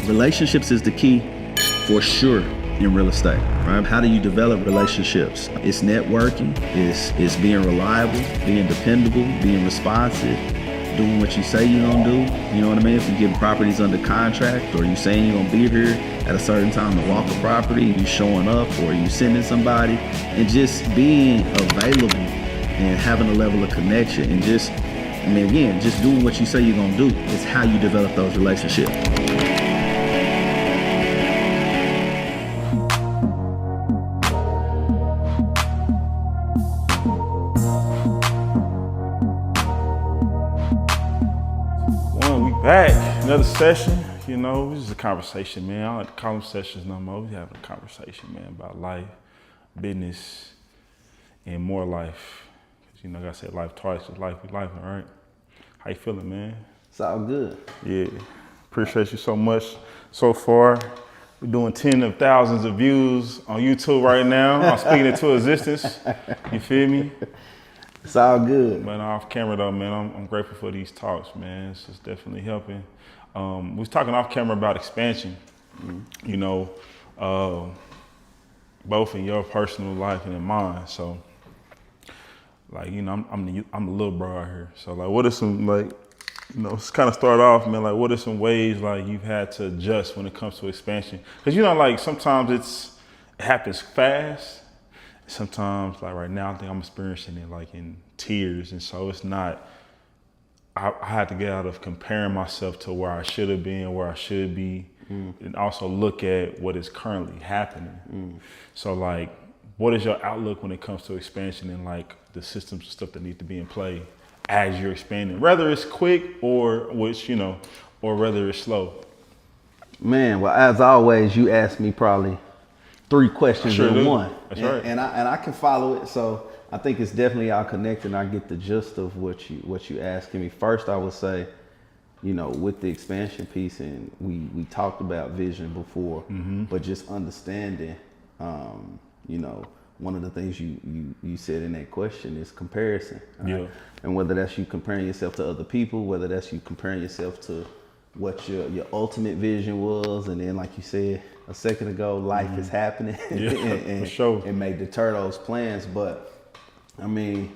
Relationships is the key for sure in real estate, right? How do you develop relationships? It's networking, it's being reliable, being dependable, being responsive, doing what you say you're gonna do. You know what I mean? If you're getting properties under contract, or you saying you're gonna be here at a certain time to walk a property, you showing up, or you sending somebody, and just being available and having a level of connection, and just, I mean, again, just doing what you say you're gonna do is how you develop those relationships. Back, another session. You know, this is a conversation, man. I don't like to call them sessions no more. We having a conversation, man, about life, business, and more life. You know, like I said, life twice, just life be life, all right? How you feeling, man? It's all good. Yeah, appreciate you so much so far. We're doing tens of thousands of views on YouTube right now. I'm speaking into existence. You feel me? It's all good. But off camera though, man, I'm grateful for these talks, man. It's just definitely helping. We was talking off camera about expansion, you know, both in your personal life and in mine. So, like, you know, I'm the little bro out here. So, like, what are some, like, you know, let's kind of start off, man. Like, what are some ways, like, you've had to adjust when it comes to expansion? Because, you know, like, sometimes it happens fast. Sometimes, like right now, I think I'm experiencing it like in tears. And so it's not, I had to get out of comparing myself to where I should have been, where I should be, and also look at what is currently happening. So like, what is your outlook when it comes to expansion and like the systems and stuff that need to be in play as you're expanding, whether it's quick or which, you know, or whether it's slow? Man, well, as always, you asked me probably 3 questions in one. That's right. And I can follow it. So I think it's definitely all connected, and I get the gist of what you asking me. First, I would say, you know, with the expansion piece, and we talked about vision before, but just understanding, you know, one of the things you said in that question is comparison. Right? Yeah. And whether that's you comparing yourself to other people, whether that's you comparing yourself to what your ultimate vision was, and then like you said a second ago, life is happening, and, for sure. It may deter those plans. But I mean,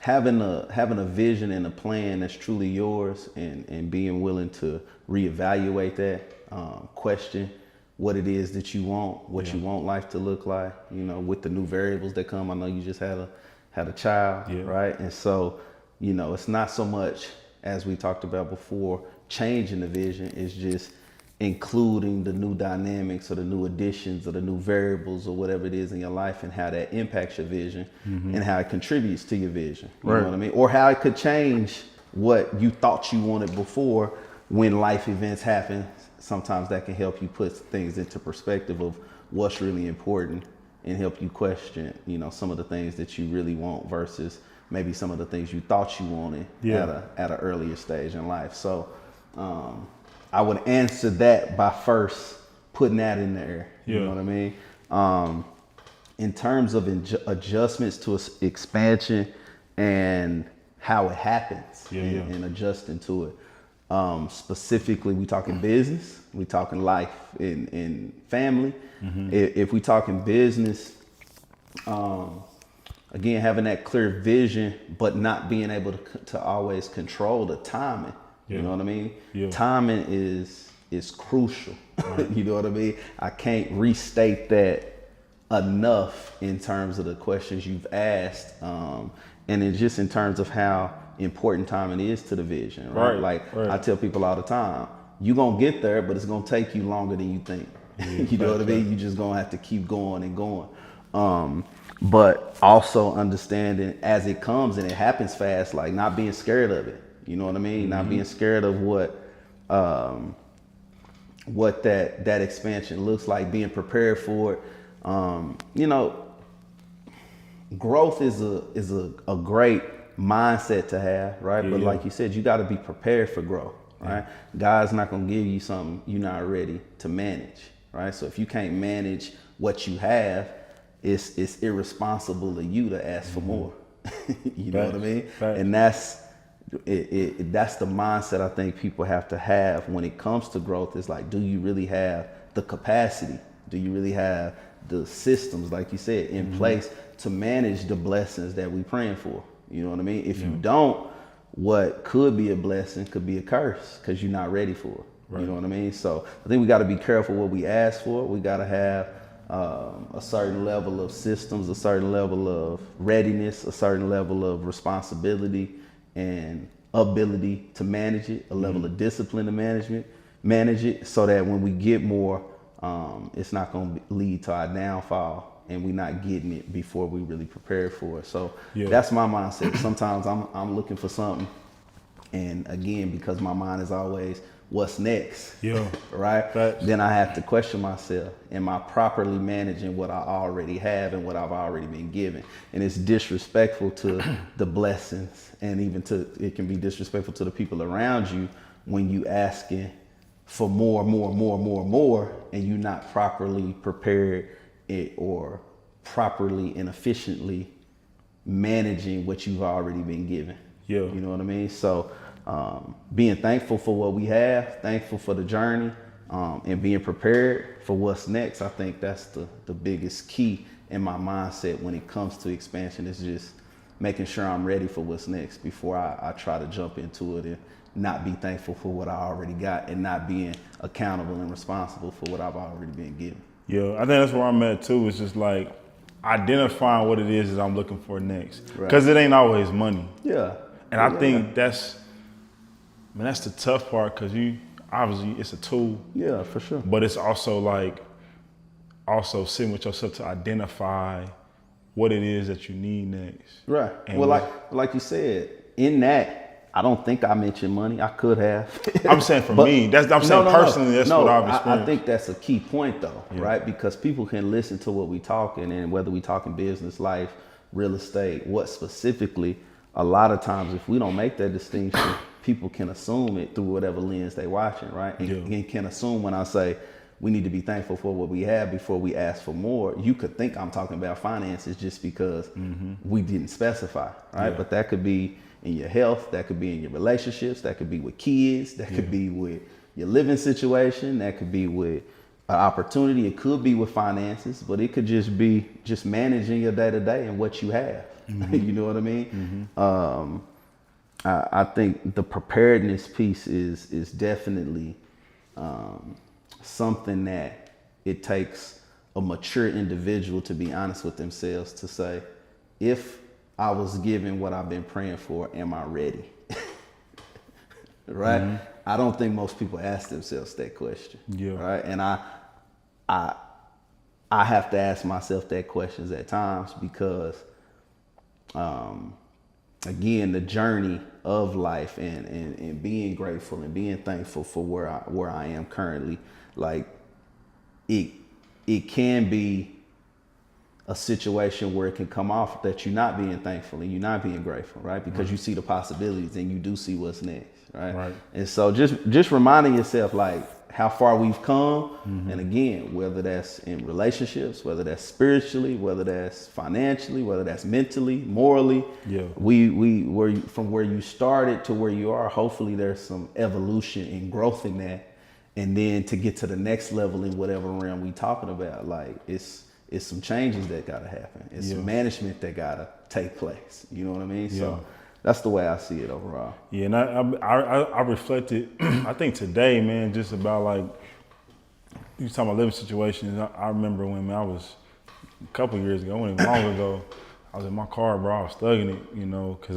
having a vision and a plan that's truly yours, and being willing to reevaluate that, question what it is that you want, what you want life to look like, you know, with the new variables that come. I know you just had a child, right? And so, you know, it's not so much, as we talked about before, changing the vision. It's just including the new dynamics or the new additions or the new variables or whatever it is in your life, and how that impacts your vision and how it contributes to your vision. You know what I mean? Or how it could change what you thought you wanted before when life events happen. Sometimes that can help you put things into perspective of what's really important, and help you question, you know, some of the things that you really want versus maybe some of the things you thought you wanted at an earlier stage in life. So I would answer that by first putting that in there. You know what I mean? In terms of adjustments to expansion and how it happens, and adjusting to it. Specifically, we talking business, we talking life and family. If we talking business, again, having that clear vision, but not being able to always control the timing. You know what I mean? Timing is crucial. You know what I mean? I can't restate that enough in terms of the questions you've asked, and then just in terms of how important timing is to the vision, right? I tell people all the time, you're gonna get there, but it's gonna take you longer than you think. You know what I mean? You just gonna have to keep going and going. But also understanding as it comes and it happens fast, like not being scared of it. You know what I mean? Not being scared of what that expansion looks like, being prepared for it. You know, growth is a great mindset to have, right? But like you said, you got to be prepared for growth, right? God's not going to give you something you're not ready to manage, right? So if you can't manage what you have, it's irresponsible of you to ask for more. You know what I mean? And That's the mindset I think people have to have when it comes to growth. It's like, do you really have the capacity? Do you really have the systems, like you said, in place to manage the blessings that we praying for? You know what I mean? If you don't, what could be a blessing could be a curse because you're not ready for it. Right. You know what I mean? So I think we got to be careful what we ask for. We got to have a certain level of systems, a certain level of readiness, a certain level of responsibility and ability to manage it, a level of discipline to manage it, so that when we get more, it's not going to lead to our downfall, and we're not getting it before we really prepare for it. So that's my mindset. Sometimes I'm looking for something, and again, because my mind is always what's next, right? Facts. Then I have to question myself, am I properly managing what I already have and what I've already been given? And it's disrespectful to the blessings, and even it can be disrespectful to the people around you when you asking for more, and you're not properly prepared or properly and efficiently managing what you've already been given. You know what I mean? So being thankful for what we have, thankful for the journey, and being prepared for what's next. I think that's the biggest key in my mindset when it comes to expansion, is just making sure I'm ready for what's next before I try to jump into it and not be thankful for what I already got and not being accountable and responsible for what I've already been given. Yeah, I think that's where I'm at too. It's just like identifying what it is that I'm looking for next. Because it ain't always money. Yeah. And I think that's the tough part, because obviously it's a tool. Yeah, for sure. But it's also sitting with yourself to identify what it is that you need next. Right. And well, like you said, in that, I don't think I mentioned money. I could have. I'm saying for me, that's what I've experienced. I think that's a key point though, right? Because people can listen to what we talking, and whether we talking business, life, real estate, what specifically, a lot of times if we don't make that distinction, people can assume it through whatever lens they watching, right? And can assume when I say we need to be thankful for what we have before we ask for more. You could think I'm talking about finances just because we didn't specify, right? But that could be in your health, that could be in your relationships, that could be with kids, that could be with your living situation, that could be with an opportunity, it could be with finances, but it could just be just managing your day-to-day and what you have. You know what I mean? I think the preparedness piece is definitely something that it takes a mature individual to be honest with themselves to say, if I was given what I've been praying for, am I ready? Right? I don't think most people ask themselves that question. Right? And I have to ask myself that questions at times because again, the journey of life and being grateful and being thankful for where I am currently, like it can be a situation where it can come off that you're not being thankful and you're not being grateful, right? Because you see the possibilities and you do see what's next, right? And so just reminding yourself like how far we've come, and again, whether that's in relationships, whether that's spiritually, whether that's financially, whether that's mentally, morally, we were from where you started to where you are. Hopefully, there's some evolution and growth in that, and then to get to the next level in whatever realm we talking about, like it's some changes that gotta happen. It's some management that gotta take place. You know what I mean? So that's the way I see it overall. Yeah, and I reflected, I think today, man, just about like, you talking about living situations. I remember when I was a couple of years ago, I wasn't even long ago, I was in my car, bro, I was thugging it, you know, because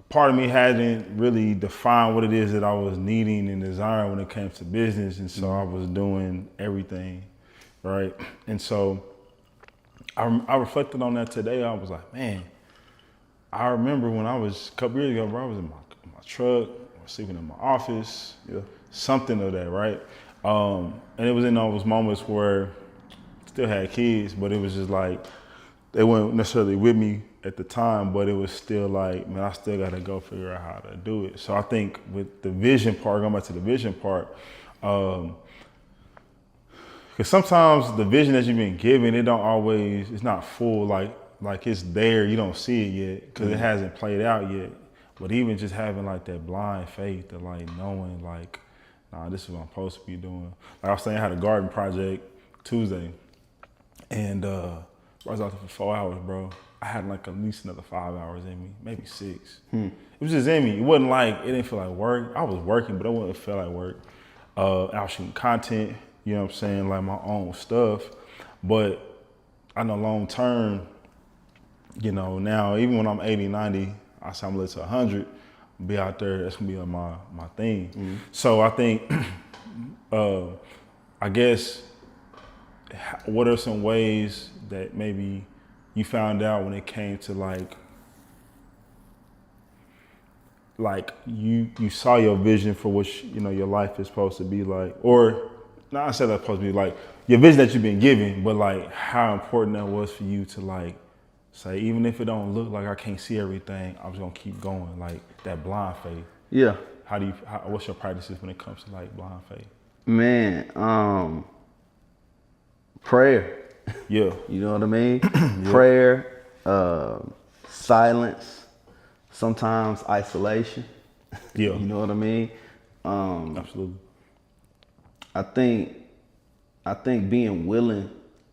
part of me hadn't really defined what it is that I was needing and desiring when it came to business. And so I was doing everything, right? And so I reflected on that today. I was like, man, I remember when I was a couple years ago, bro, I was in my truck, I was sleeping in my office, something of that, right? And it was in those moments where I still had kids, but it was just like, they weren't necessarily with me at the time, but it was still like, man, I still gotta go figure out how to do it. So I think with the vision part, going back to the vision part, because sometimes the vision that you've been given, it's not full. Like like it's there, you don't see it yet because it hasn't played out yet. But even just having like that blind faith of like knowing like, nah, this is what I'm supposed to be doing. Like I was saying, I had a garden project Tuesday, and I was out there for 4 hours, bro. I had like at least another 5 hours in me, maybe 6. It was just in me. It wasn't like, it didn't feel like work. I was working, but it wouldn't feel like work. I was shooting content, you know what I'm saying, like my own stuff. But I know long term, you know, now even when I'm 80, 90, I say I'm gonna live to 100, be out there, that's gonna be my thing. So I think, I guess, what are some ways that maybe you found out when it came to like you saw your vision for what you know your life is supposed to be like, or not I said that's supposed to be like your vision that you've been given, but like how important that was for you to like say, even if it don't look like I can't see everything, I'm just gonna keep going, like that blind faith. Yeah. What's your practices when it comes to like blind faith? Man, prayer. Yeah. You know what I mean? Prayer, silence, sometimes isolation. Yeah. You know what I mean? Absolutely. I think being willing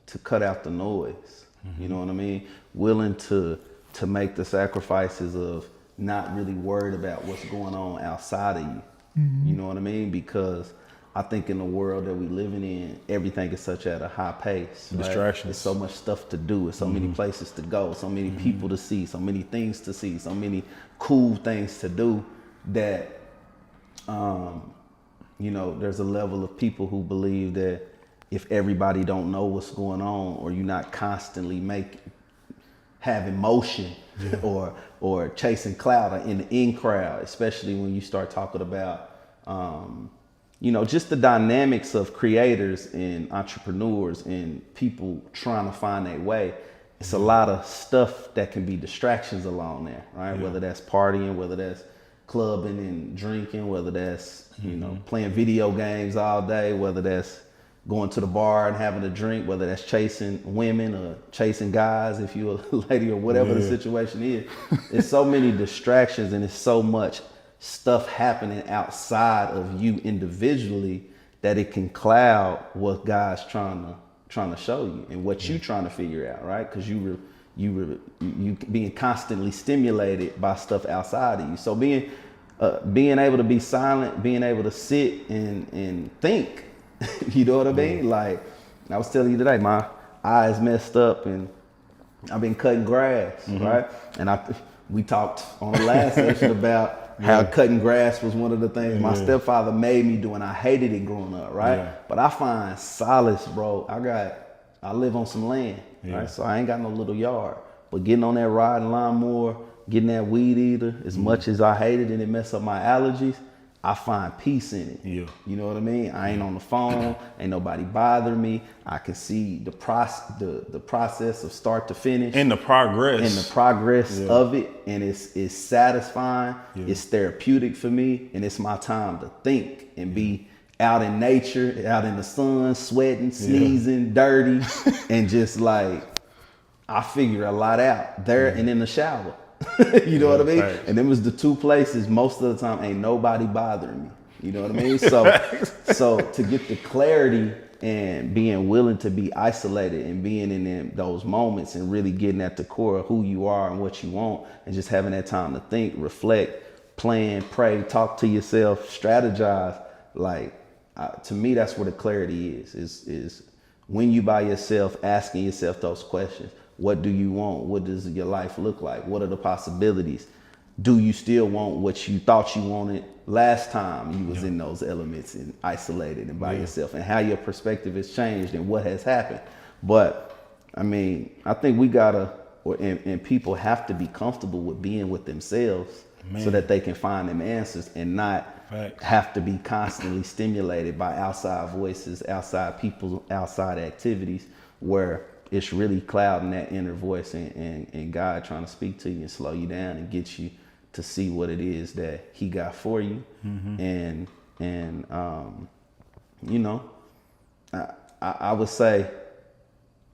to cut out the noise. You know what I mean? Willing to make the sacrifices of not really worried about what's going on outside of you. You know what I mean? Because I think in the world that we living in, everything is such at a high pace. Right? Distractions. There's so much stuff to do. There's so many places to go. So many people to see. So many things to see. So many cool things to do that, you know, there's a level of people who believe that if everybody don't know what's going on, or you're not constantly having motion or chasing clout in the in crowd, especially when you start talking about, you know, just the dynamics of creators and entrepreneurs and people trying to find their way. It's a lot of stuff that can be distractions along there, right? Yeah. Whether that's partying, whether that's clubbing and drinking, whether that's, you know, playing video games all day, whether that's going to the bar and having a drink, whether that's chasing women or chasing guys, if you're a lady or whatever the situation is. There's so many distractions and there's so much stuff happening outside of you individually that it can cloud what God's trying to show you and what you trying to figure out, right? Because you being constantly stimulated by stuff outside of you. So being able to be silent, being able to sit and think, you know what I mean? Like I was telling you today, my eyes messed up and I've been cutting grass, right? And we talked on the last session about how cutting grass was one of the things my stepfather made me do, and I hated it growing up, right? Yeah. But I find solace, bro. I live on some land, right? So I ain't got no little yard. But getting on that riding lawnmower, getting that weed eater, as much as I hate it and it mess up my allergies, I find peace in it. Yeah. You know what I mean? I ain't on the phone, ain't nobody bothering me. I can see the process of start to finish. And the progress. Of it. And it's satisfying. Yeah. It's therapeutic for me. And it's my time to think and be out in nature, out in the sun, sweating, sneezing, dirty, and just like, I figure a lot out there and in the shower. You know what I mean? Thanks. And them was the two places most of the time ain't nobody bothering me. You know what I mean? So to get the clarity and being willing to be isolated and being in those moments and really getting at the core of who you are and what you want and just having that time to think, reflect, plan, pray, talk to yourself, strategize. Like to me, that's where the clarity is when you by yourself asking yourself those questions. What do you want? What does your life look like? What are the possibilities? Do you still want what you thought you wanted last time you was in those elements and isolated and by yourself, and how your perspective has changed and what has happened? But I mean, I think we gotta, and people have to be comfortable with being with themselves so that they can find them answers and not have to be constantly stimulated by outside voices, outside people, outside activities where it's really clouding that inner voice and God trying to speak to you and slow you down and get you to see what it is that he got for you. And you know, I would say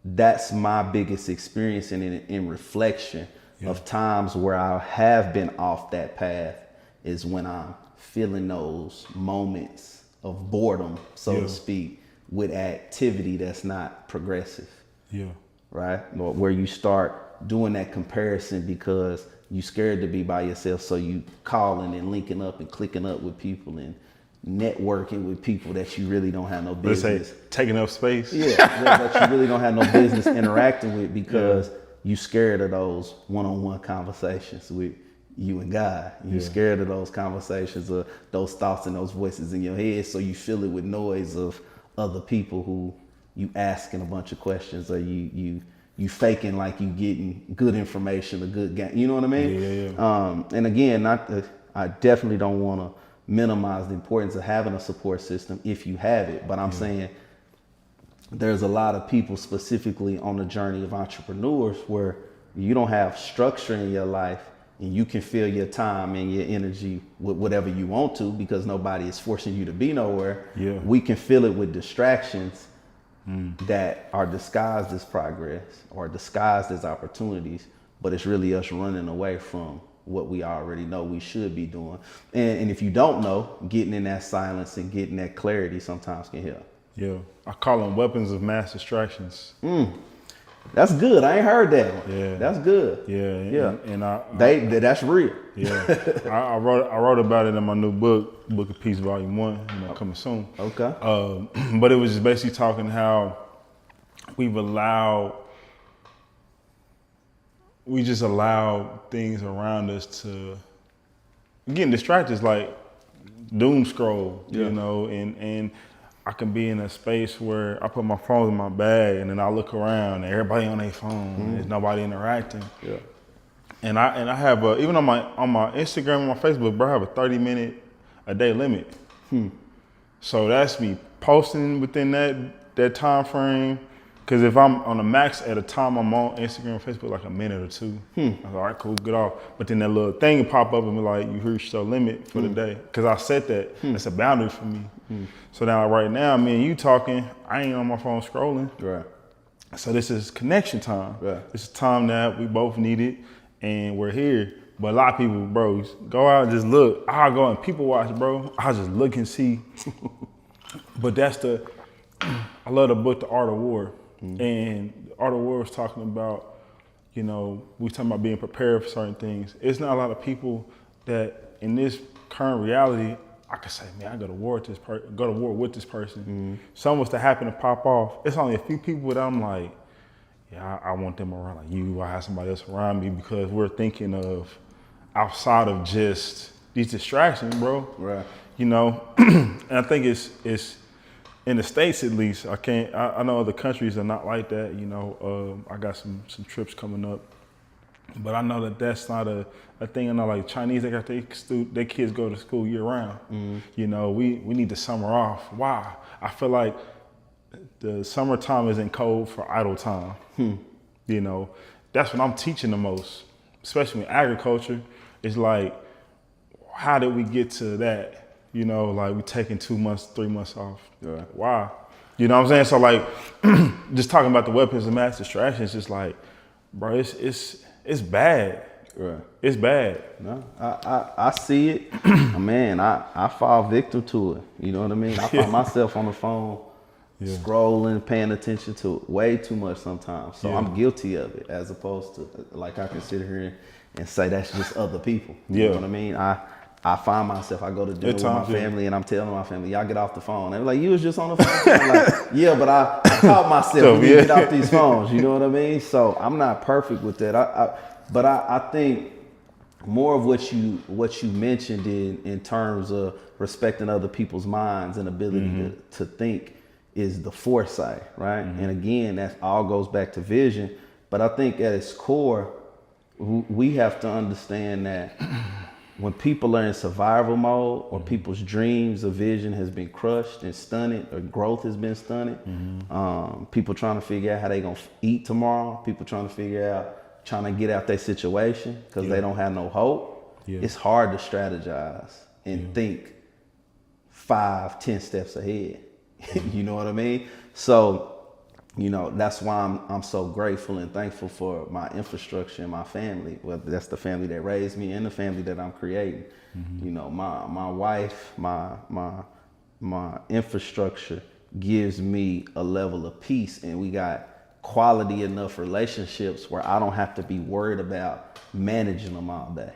that's my biggest experience in reflection of times where I have been off that path is when I'm feeling those moments of boredom, so to speak, with activity that's not progressive. Yeah. Right? Where you start doing that comparison because you scared to be by yourself, so you calling and linking up and clicking up with people and networking with people that you really don't have no business. Let's say taking up space. That you really don't have no business interacting with because you scared of those one-on-one conversations with you and God. You're scared of those conversations, of those thoughts and those voices in your head, so you fill it with noise of other people who you asking a bunch of questions, or you faking like you getting good information, a good game. You know what I mean? And again, I definitely don't want to minimize the importance of having a support system if you have it, but I'm saying there's a lot of people specifically on the journey of entrepreneurs where you don't have structure in your life and you can fill your time and your energy with whatever you want to because nobody is forcing you to be nowhere. We can fill it with distractions that are disguised as progress or disguised as opportunities, but it's really us running away from what we already know we should be doing. And if you don't know, getting in that silence and getting that clarity sometimes can help. I call them weapons of mass distractions. That's good. I ain't heard that one. That's good. And that's real. I wrote about it in my new book of Peace Volume 1, coming soon. Okay. But it was just basically talking how we just allow things around us to getting distracted, like doom scroll, and I can be in a space where I put my phone in my bag and then I look around and everybody on their phone and there's nobody interacting. And I have even on my Instagram and my Facebook, bro, I have a 30-minute a day limit. So that's me posting within that time frame. Because if I'm on the max at a time, I'm on Instagram, Facebook like a minute or two. I was like, all right, cool, get off. But then that little thing will pop up and be like, you reached your limit for the day. Because I set that. That's a boundary for me. So now, right now, me and you talking, I ain't on my phone scrolling. Right. So this is connection time. Right. This is time that we both needed, and we're here. But a lot of people, bro, go out and just look. I'll go and people watch, bro. I'll just look and see. But I love the book, The Art of War. And The Art of War was talking about, we talking about being prepared for certain things. It's not a lot of people that in this current reality, I could say, man, I go to war with this person. Something was to happen to pop off. It's only a few people that I'm like, I want them around, like you, I have somebody else around me, because we're thinking of outside of just these distractions, bro. Right. And I think it's in the States, at least, I know other countries are not like that. I got some trips coming up, but I know that that's not a thing. I know, like Chinese, they got their kids go to school year round. We need the summer off. Why? I feel like the summertime isn't code for idle time. That's what I'm teaching the most, especially in agriculture. It's like, how did we get to that? Like we taking 2 months, 3 months off. Right. Why? You know what I'm saying? So like, just talking about the weapons of mass distraction, it's just like, bro, it's bad. Right. It's bad. No, I see it. Man, I fall victim to it. You know what I mean? I find myself on the phone, scrolling, paying attention to it way too much sometimes. So I'm guilty of it, as opposed to, like, I can sit here and say that's just other people. You know what I mean? I find myself, I go to dinner with my family and I'm telling my family, y'all get off the phone. They're like, you was just on the phone. I'm like, but I caught myself, we need to get off these phones. You know what I mean? So I'm not perfect with that. But I think more of what you mentioned in terms of respecting other people's minds and ability to think is the foresight, right? And again, that all goes back to vision. But I think at its core, we have to understand that when people are in survival mode, or people's dreams or vision has been crushed and stunted, or growth has been stunted, people trying to figure out how they gonna eat tomorrow, people trying to get out their situation because they don't have no hope. It's hard to strategize and think 5-10 steps ahead. You know what I mean? So you know, that's why I'm so grateful and thankful for my infrastructure and my family. Whether that's the family that raised me and the family that I'm creating. You know, my wife, my infrastructure gives me a level of peace, and we got quality enough relationships where I don't have to be worried about managing them all day.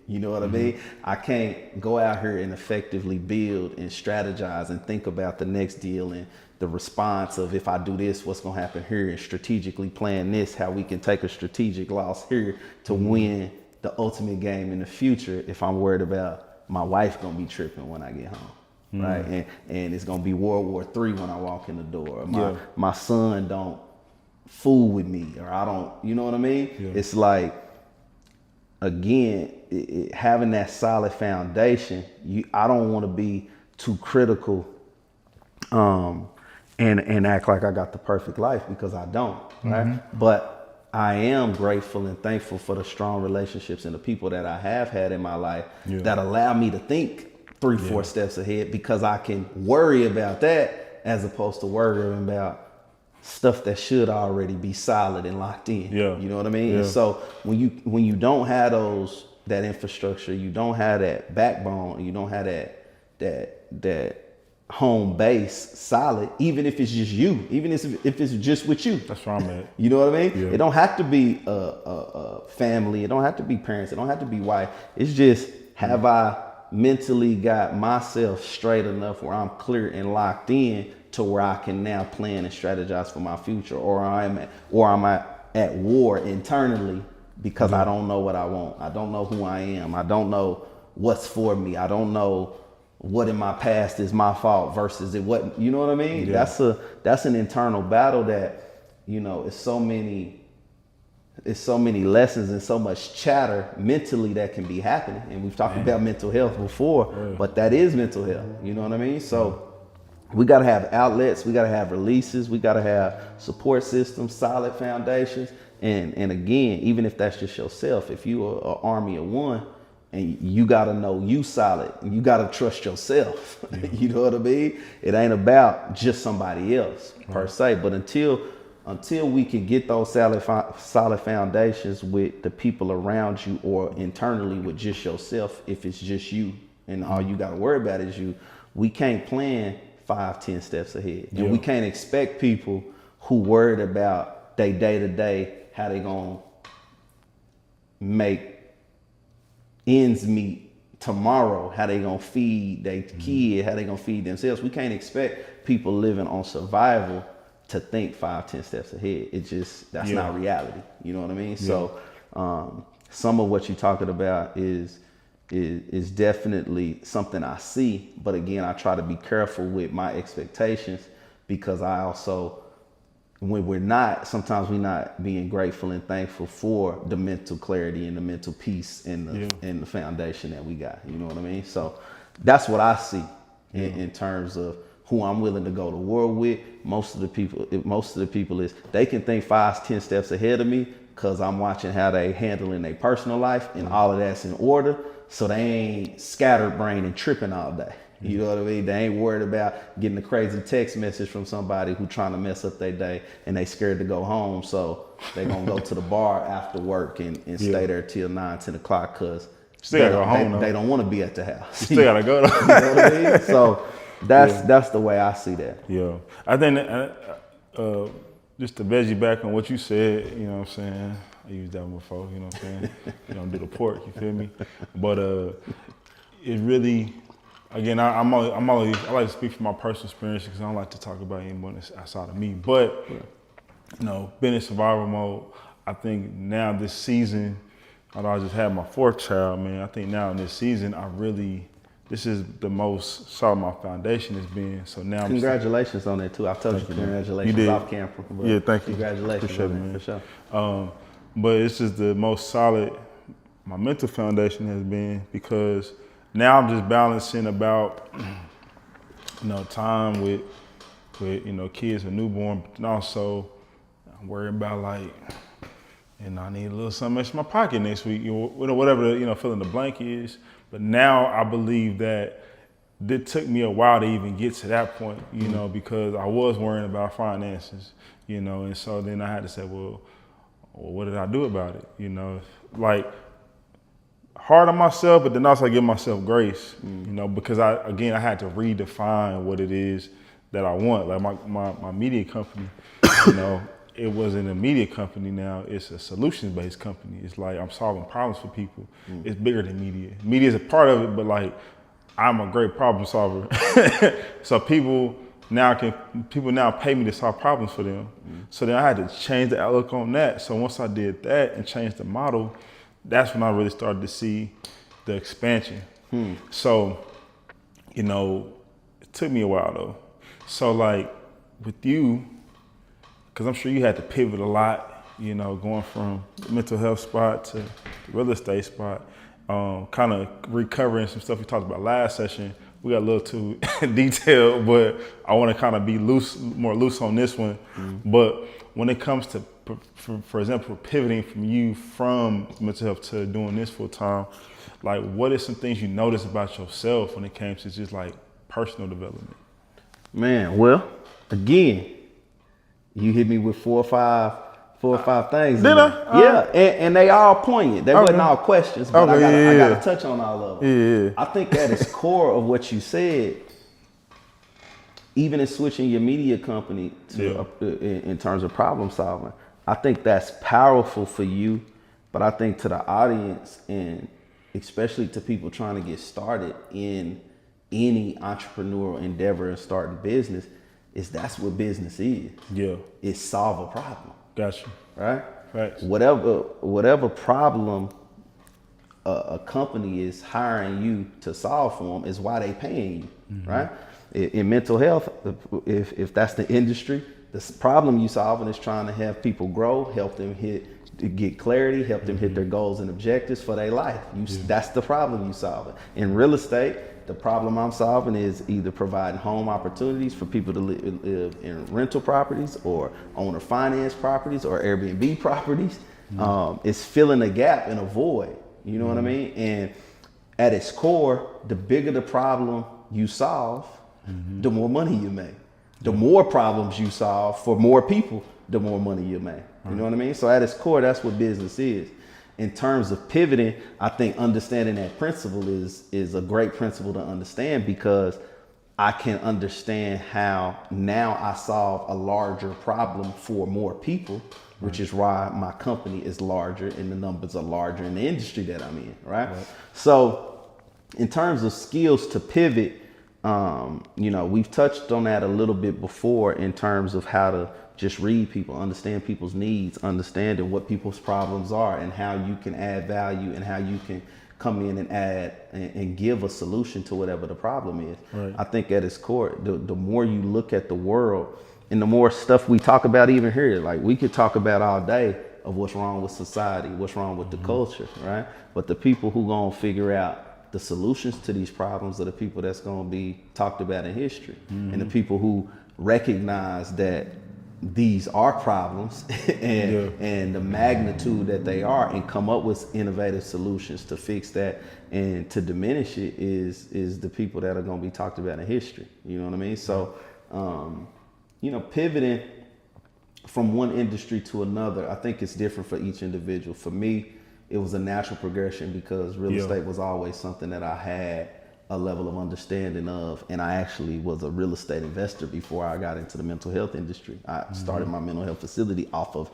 You know what I mean? I can't go out here and effectively build and strategize and think about the next deal and the response of, if I do this, what's going to happen here, and strategically plan this, how we can take a strategic loss here to win the ultimate game in the future, if I'm worried about my wife going to be tripping when I get home. Right. And it's going to be World War III when I walk in the door. My son don't fool with me, or I don't, you know what I mean? Yeah. It's like, again, having that solid foundation, I don't want to be too critical and act like I got the perfect life, because I don't, right? But I am grateful and thankful for the strong relationships and the people that I have had in my life that allow me to think 3-4 steps ahead, because I can worry about that as opposed to worrying about stuff that should already be solid and locked in. You know what I mean? And so when you don't have that infrastructure, you don't have that backbone, you don't have that home base solid, even if it's just you, even if it's just with you. That's where I'm at. You know what I mean? It don't have to be a family, it don't have to be parents, it don't have to be wife. It's just, have I mentally got myself straight enough where I'm clear and locked in to where I can now plan and strategize for my future, or I'm at war internally because I don't know what I want. I don't know who I am. I don't know what's for me. I don't know what in my past is my fault versus it wasn't. You know what I mean? That's an internal battle that, you know, it's so many lessons and so much chatter mentally that can be happening. And we've talked about mental health before, but that is mental health. You know what I mean? So we got to have outlets, we got to have releases, we got to have support systems, solid foundations. And again, even if that's just yourself, if you are an army of one, and you got to know you solid, and you got to trust yourself. You know what I mean? It ain't about just somebody else per se, but until we can get those solid foundations with the people around you, or internally with just yourself, if it's just you and all you got to worry about is you, we can't plan 5-10 steps ahead. And we can't expect people who worried about they day-to-day, how they gonna make ends meet tomorrow, how they gonna feed their kid, how they gonna feed themselves. We can't expect people living on survival to think 5-10 steps ahead. It just, that's not reality. You know what I mean? So some of what you're talking about is definitely something I see, but again, I try to be careful with my expectations, because I also, sometimes we're not being grateful and thankful for the mental clarity and the mental peace and the foundation that we got. You know what I mean? So that's what I see in terms of who I'm willing to go to war with. Most of the people is, they can think 5-10 steps ahead of me, because I'm watching how they handle in their personal life, and all of that's in order. So they ain't scattered brain and tripping all day. You know what I mean? They ain't worried about getting a crazy text message from somebody who trying to mess up their day, and they scared to go home. So they gonna go to the bar after work and stay there till 9-10 o'clock, because they don't want to be at the house. You still gotta go though. You know what I mean? So that's the way I see that. Yeah, I think just to veggie back on what you said, you know what I'm saying? I used that one before, you know what I'm saying? You don't do the pork, you feel me? But it really, again, I like to speak from my personal experience, because I don't like to talk about anyone that's outside of me. But, you know, being in survival mode, I think now this season, although I just had my 4th child, man, I think now in this season, this is the most solid my foundation has been. So now congratulations on that too. I've told you congratulations off camera. Yeah, thank you. Congratulations. Appreciate it, man. For sure. But it's just the most solid my mental foundation has been, because now I'm just balancing about, you know, time with you know, kids and newborn, but also I'm worried about, like, and I need a little something extra in my pocket next week, you know, whatever, you know, fill in the blank is. But now I believe that it took me a while to even get to that point, you know, because I was worrying about finances, you know, and so then I had to say, well, what did I do about it? You know, like hard on myself, but then also give myself grace, you know, because I had to redefine what it is that I want. Like my media company, you know, it wasn't a media company now, it's a solutions-based company. It's like I'm solving problems for people. It's bigger than media. Media is a part of it, but like I'm a great problem solver. So people now pay me to solve problems for them. So then I had to change the outlook on that. So once I did that and changed the model, that's when I really started to see the expansion. So, you know, it took me a while though. So like with you, because I'm sure you had to pivot a lot, you know, going from the mental health spot to the real estate spot, kind of recovering some stuff we talked about last session. We got a little too detailed, but I want to kind of be more loose on this one. But when it comes to, for example, pivoting from mental health to doing this full time, like what are some things you notice about yourself when it came to just like personal development? Man, well, again, you hit me with four or five things. Did I? Yeah, and they all poignant. They wasn't all questions, but I gotta touch on all of them. Yeah. I think at its core of what you said, even in switching your media company to in terms of problem solving, I think that's powerful for you. But I think to the audience and especially to people trying to get started in any entrepreneurial endeavor and starting business, is that's what business is. Yeah. It's solve a problem. Gotcha. Right? Facts. Whatever problem a company is hiring you to solve for them is why they paying you, right? In mental health, if that's the industry, the problem you solving is trying to have people grow, help them get clarity, help them hit their goals and objectives for their life. That's the problem you solving. In real estate, the problem I'm solving is either providing home opportunities for people to live in rental properties or owner finance properties or Airbnb properties. It's filling a gap and a void. You know what I mean? And at its core, the bigger the problem you solve, the more money you make. The more problems you solve for more people, the more money you make. You know what I mean? So at its core, that's what business is. In terms of pivoting, I think understanding that principle is a great principle to understand, because I can understand how now I solve a larger problem for more people, which is why my company is larger and the numbers are larger in the industry that I'm in, right? So in terms of skills to pivot, you know, we've touched on that a little bit before in terms of how to just read people, understand people's needs, understanding what people's problems are and how you can add value and how you can come in and add and give a solution to whatever the problem is. I think at its core, the more you look at the world and the more stuff we talk about even here, like we could talk about all day of what's wrong with society, what's wrong with the culture, right? But the people who gonna figure out the solutions to these problems are the people that's gonna be talked about in history. And the people who recognize that these are problems and the magnitude that they are and come up with innovative solutions to fix that and to diminish it is the people that are going to be talked about in history. You know what I mean? So, you know, pivoting from one industry to another, I think it's different for each individual. For me, it was a natural progression because real estate was always something that I had a level of understanding of, and I actually was a real estate investor before I got into the mental health industry. I started my mental health facility off of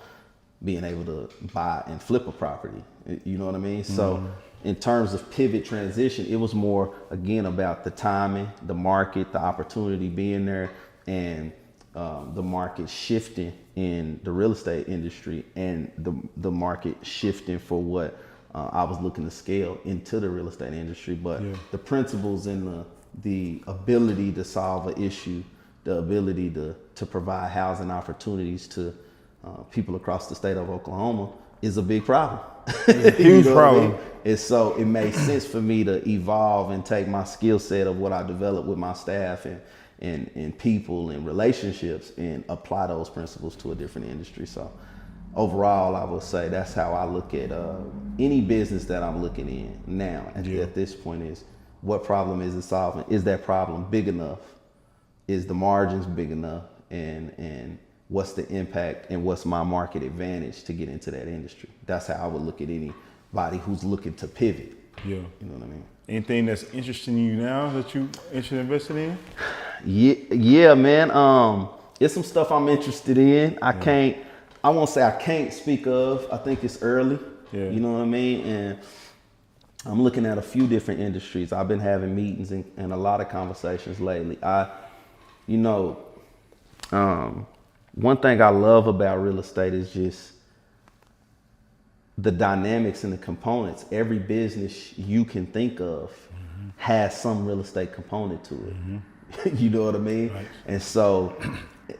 being able to buy and flip a property. You know what I mean? So in terms of pivot transition, it was more, again, about the timing, the market, the opportunity being there, and the market shifting in the real estate industry and the market shifting for what I was looking to scale into the real estate industry. But the principles and the ability to solve an issue, the ability to provide housing opportunities to people across the state of Oklahoma is a big problem. It's a huge problem. I mean? And so it made sense for me to evolve and take my skill set of what I developed with my staff and people and relationships and apply those principles to a different industry. So overall, I would say that's how I look at any business that I'm looking in now at this point is what problem is it solving? Is that problem big enough? Is the margins big enough? And what's the impact and what's my market advantage to get into that industry? That's how I would look at anybody who's looking to pivot. Yeah. You know what I mean? Anything that's interesting you now that you interested in investing in? Yeah, man. It's some stuff I'm interested in. I won't say I can't speak of. I think it's early. Yeah. You know what I mean? And I'm looking at a few different industries. I've been having meetings and a lot of conversations lately. One thing I love about real estate is just the dynamics and the components. Every business you can think of has some real estate component to it. You know what I mean? Right. And so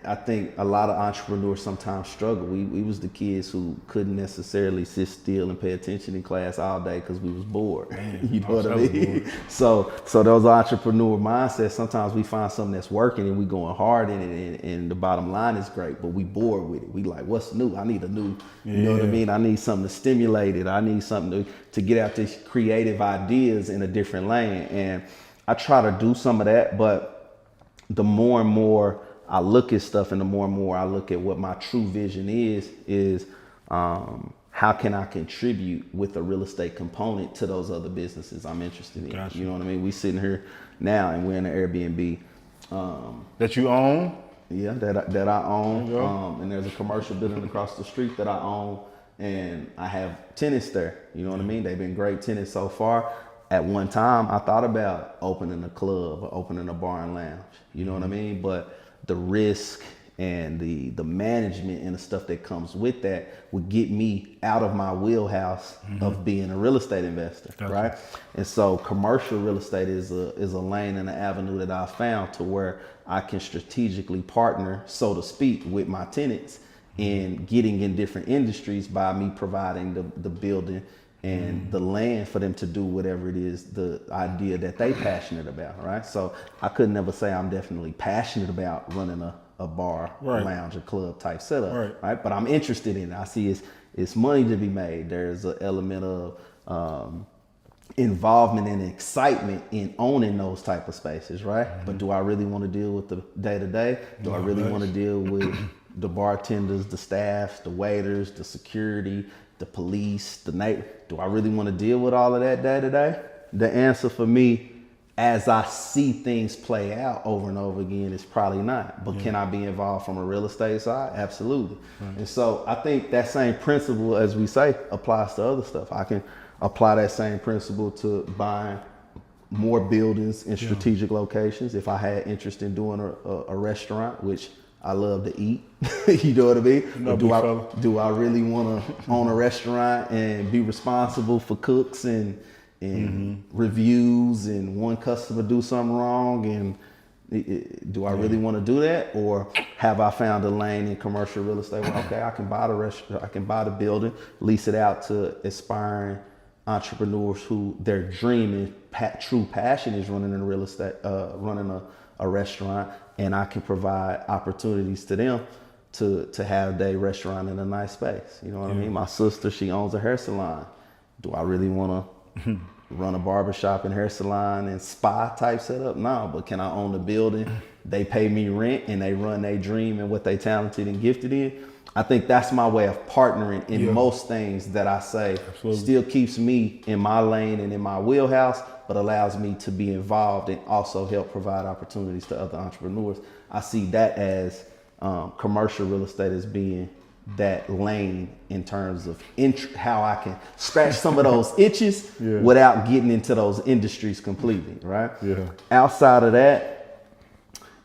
I think a lot of entrepreneurs sometimes struggle. We was the kids who couldn't necessarily sit still and pay attention in class all day because we was bored. Man, you know what I mean? Bored. So those entrepreneur mindsets, sometimes we find something that's working and we going hard in it and the bottom line is great, but we bored with it. We like, what's new? I need a new, you know what I mean? I need something to stimulate it. I need something to get out these creative ideas in a different lane. And I try to do some of that, but the more and more I look at stuff and the more and more I look at what my true vision is how can I contribute with a real estate component to those other businesses I'm interested in. Gotcha. You know what I mean? We sitting here now and we're in an Airbnb. That you own? Yeah, that I own. There you go. And there's a commercial building across the street that I own and I have tenants there. You know what I mean? They've been great tenants so far. At one time, I thought about opening a club or opening a bar and lounge. You know what I mean? But the risk and the management and the stuff that comes with that would get me out of my wheelhouse of being a real estate investor, Gotcha. right? And so commercial real estate is a lane and an avenue that I found to where I can strategically partner, so to speak, with my tenants in getting in different industries by me providing the building and the land for them to do whatever it is, the idea that they passionate about, right? So I could never say I'm definitely passionate about running a bar, Right. lounge, or club type setup, Right. But I'm interested in it. I see it's money to be made. There's an element of involvement and excitement in owning those type of spaces, right? But do I really want to deal with the day to day? Do I really want to deal with the bartenders, the staffs, the waiters, the security, the police, the neighbor? Do I really want to deal with all of that day to day? The answer for me, as I see things play out over and over again, is probably not. But can I be involved from a real estate side? Absolutely. Right. And so I think that same principle, as we say, applies to other stuff. I can apply that same principle to buying more buildings in strategic locations. If I had interest in doing a restaurant, which I love to eat, you know what I mean? Do I really want to own a restaurant and be responsible for cooks and reviews and one customer do something wrong? And do I really want to do that? Or have I found a lane in commercial real estate where, okay, I can buy the restaurant, I can buy the building, lease it out to aspiring entrepreneurs who their dream and true passion is running in real estate, running a restaurant, and I can provide opportunities to them to have their restaurant in a nice space. You know what I mean? My sister, she owns a hair salon. Do I really want to run a barbershop and hair salon and spa type setup? No, but can I own the building? They pay me rent and they run their dream and what they talented and gifted in. I think that's my way of partnering in most things that I say. Absolutely. Still keeps me in my lane and in my wheelhouse, but allows me to be involved and also help provide opportunities to other entrepreneurs. I see that as commercial real estate as being that lane in terms of how I can scratch some of those itches without getting into those industries completely, right? Yeah. Outside of that,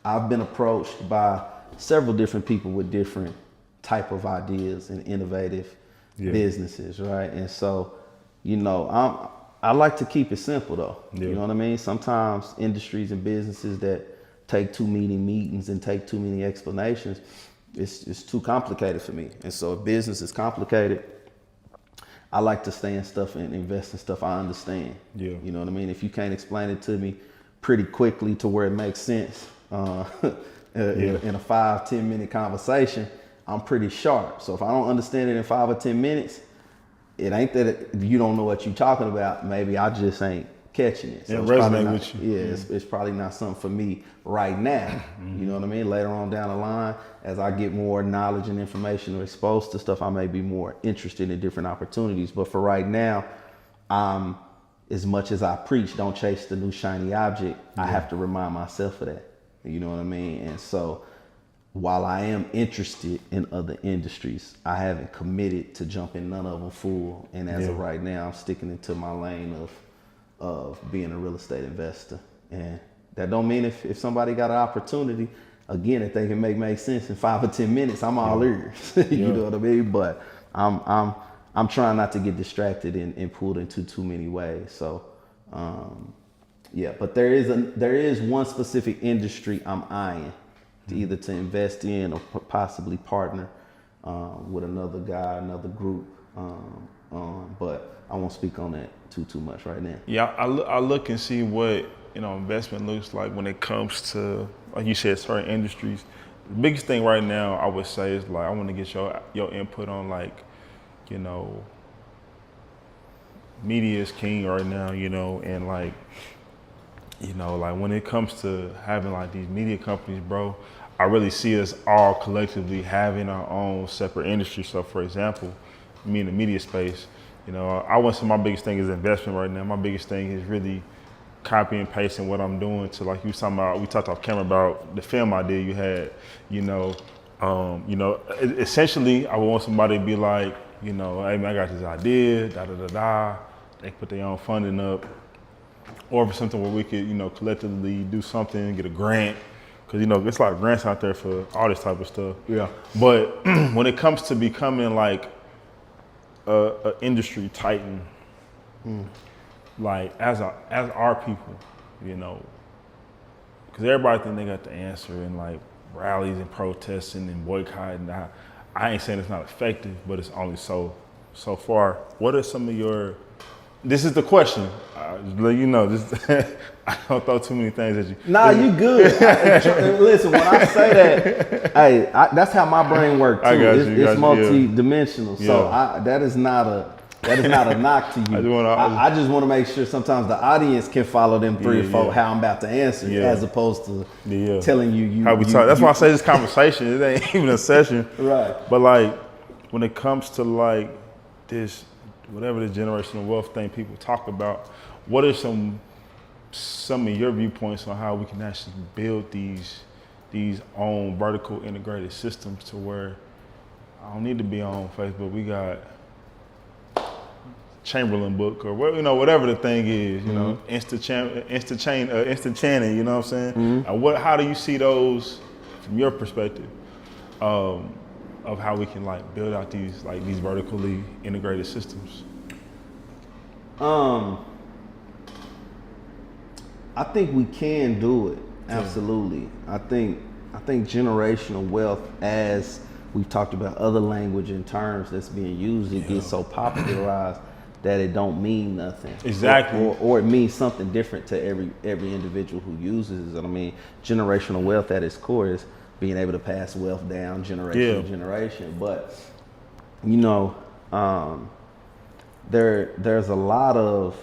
I've been approached by several different people with different type of ideas and innovative businesses, right? And so, I like to keep it simple though. You know what I mean? Sometimes industries and businesses that take too many meetings and take too many explanations, it's too complicated for me. And so if business is complicated, I like to stay in stuff and invest in stuff I understand. Yeah. You know what I mean? If you can't explain it to me pretty quickly to where it makes sense in a 5-10 minute conversation, I'm pretty sharp. So if I don't understand it in 5 or 10 minutes, it ain't that you don't know what you're talking about. Maybe I just catching it. So It it's probably resonate not, with you. yeah, it's probably not something for me right now. You know what I mean? Later on down the line, as I get more knowledge and information or exposed to stuff, I may be more interested in different opportunities. But for right now, as much as I preach, don't chase the new shiny object, I have to remind myself of that. You know what I mean? And so while I am interested in other industries, I haven't committed to jumping none of them full. And as of right now, I'm sticking into my lane of being a real estate investor. And that don't mean if somebody got an opportunity, again, if they can make sense in 5 or 10 minutes, I'm all ears. You know what I mean? But I'm trying not to get distracted and pulled into too many ways. So but there is one specific industry I'm eyeing to invest in or possibly partner with another guy, another group. But I won't speak on that too much right now. Yeah, I look and see what investment looks like when it comes to, like you said, certain industries. The biggest thing right now I would say is like I want to get your input on like, media is king right now, and like when it comes to having like these media companies, bro, I really see us all collectively having our own separate industry. So for example, me in the media space, I wouldn't say my biggest thing is investment right now. My biggest thing is really copy and pasting what I'm doing to, like you was talking about, we talked off camera about the film idea you had, essentially I would want somebody to be like, hey man, I got this idea, they put their own funding up, or for something where we could, collectively do something, get a grant, because it's a lot of grants out there for all this type of stuff. Yeah. But when it comes to becoming like a industry titan, like as our people, because everybody think they got the answer in like rallies and protesting and boycotting. I ain't saying it's not effective, but it's only so far. What are some of your? This is the question. Just let you know. Just I don't throw too many things at you. Nah, you good. Listen, when I say that, hey, that's how my brain works too. I got It's you, multi-dimensional. Yeah. So that is not a knock to you. I just want to make sure sometimes the audience can follow them three or four how I'm about to answer, as opposed to telling you. How we talk. That's why I say this conversation. It ain't even a session. Right. But like, when it comes to like this, whatever the generational wealth thing people talk about, what are some of your viewpoints on how we can actually build these own vertical integrated systems to where I don't need to be on Facebook. We got Chamberlain book or whatever the thing is, instant chanting, you know what I'm saying? How do you see those from your perspective of how we can like build out these vertically integrated systems? I think we can do it. Absolutely. I think generational wealth, as we've talked about other language and terms that's being used, it gets so popularized that it don't mean nothing. Exactly. Or it means something different to every individual who uses it. I mean, generational wealth at its core is being able to pass wealth down generation to generation. But there's a lot of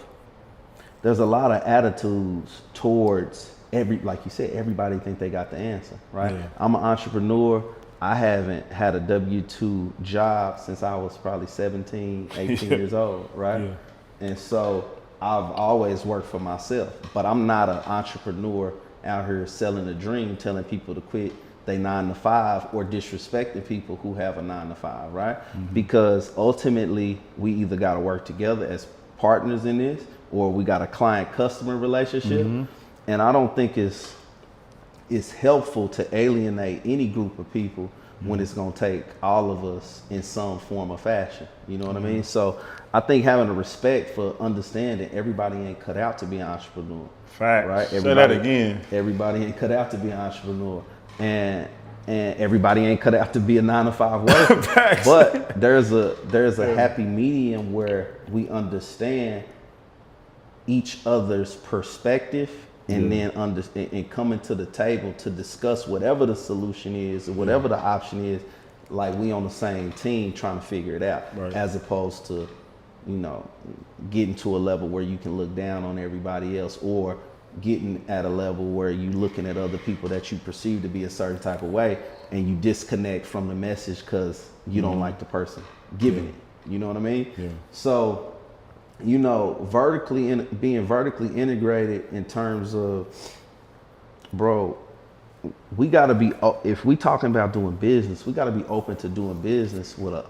attitudes towards like you said, everybody think they got the answer, right? Yeah. I'm an entrepreneur. I haven't had a W-2 job since I was probably 17, 18 years old, right? Yeah. And so I've always worked for myself, but I'm not an entrepreneur out here selling a dream, telling people to quit they 9 to 5 or disrespecting people who have a 9 to 5, right? Mm-hmm. Because ultimately we either got to work together as partners in this, or we got a client-customer relationship. Mm-hmm. And I don't think it's helpful to alienate any group of people when it's going to take all of us in some form or fashion. You know what I mean? So I think having a respect for understanding everybody ain't cut out to be an entrepreneur. Fact. Right? Say that again. Everybody ain't cut out to be an entrepreneur. And everybody ain't cut out to be a 9 to 5 worker. But there's a happy medium where we understand each other's perspective and then understand and coming to the table to discuss whatever the solution is or whatever the option is, like we on the same team trying to figure it out, as opposed to you know, getting to a level where you can look down on everybody else, or getting at a level where you looking at other people that you perceive to be a certain type of way, and you disconnect from the message because you don't like the person giving it. You know what I mean? Yeah. So, you know, being vertically integrated in terms of, bro, we got to be, if we talking about doing business, we got to be open to doing business with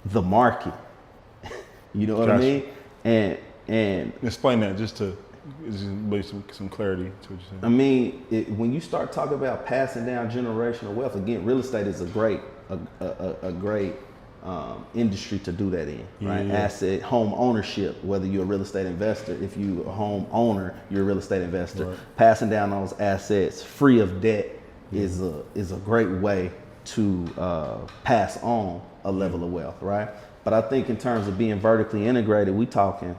the market. You know what I mean? And explain that just some clarity to what you're saying. I mean, when you start talking about passing down generational wealth, again, real estate is a great industry to do that in, right? Yeah. Asset, home ownership, whether you're a real estate investor, if you're a home owner, you're a real estate investor. Right. Passing down those assets free of debt is a great way to pass on a level of wealth, right? But I think in terms of being vertically integrated, we talking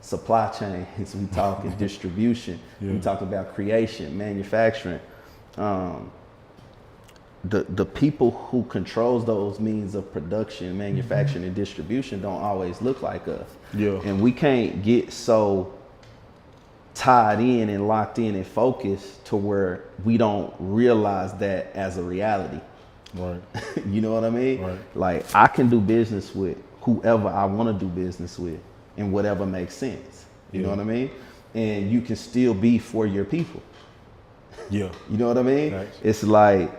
supply chains, we talking distribution, we talking about creation, manufacturing. The people who controls those means of production, manufacturing, and distribution don't always look like us. Yeah. And we can't get so tied in and locked in and focused to where we don't realize that as a reality. Right. You know what I mean? Right. Like, I can do business with whoever I want to do business with and whatever makes sense. You know what I mean? And you can still be for your people. Yeah. You know what I mean? Nice. It's like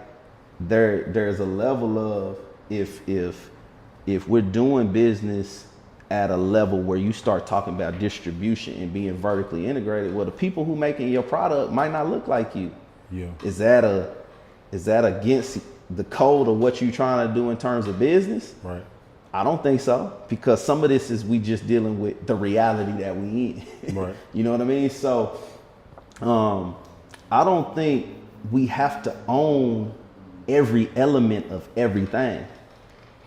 there's a level of if we're doing business at a level where you start talking about distribution and being vertically integrated, well, the people who making your product might not look like you. Yeah. Is that against the code of what you're trying to do in terms of business? Right. I don't think so, because some of this is we just dealing with the reality that we in. Right. You know what I mean? So I don't think we have to own every element of everything.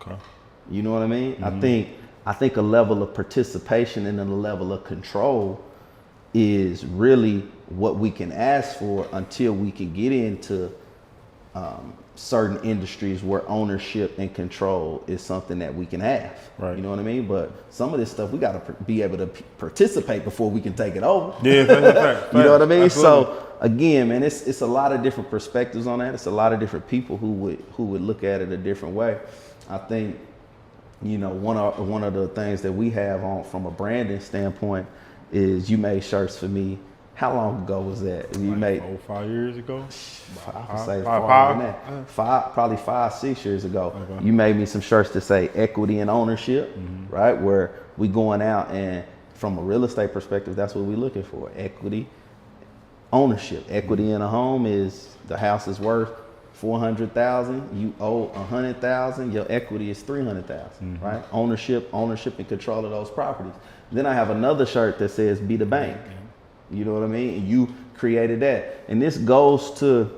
Okay. You know what I mean? I think a level of participation and a level of control is really what we can ask for until we can get into certain industries where ownership and control is something that we can have. Right. You know what I mean? But some of this stuff we got to be able to participate before we can take it over. Yeah, fact. You know what I mean? Absolutely. So again, man, it's a lot of different perspectives on that. It's a lot of different people who would look at it a different way. I think, you know, one of the things that we have on from a branding standpoint is you made shirts for me. How long ago was that? You made 5 years ago. I would say probably 5-6 years ago. Okay. You made me some shirts that say equity and ownership, right? Where we going out and from a real estate perspective, that's what we're looking for: equity, ownership. Equity in a home is the house is worth $400,000. You owe $100,000. Your equity is $300,000, right? Ownership and control of those properties. Then I have another shirt that says "Be the Bank." You know what I mean? And you created that. And this goes to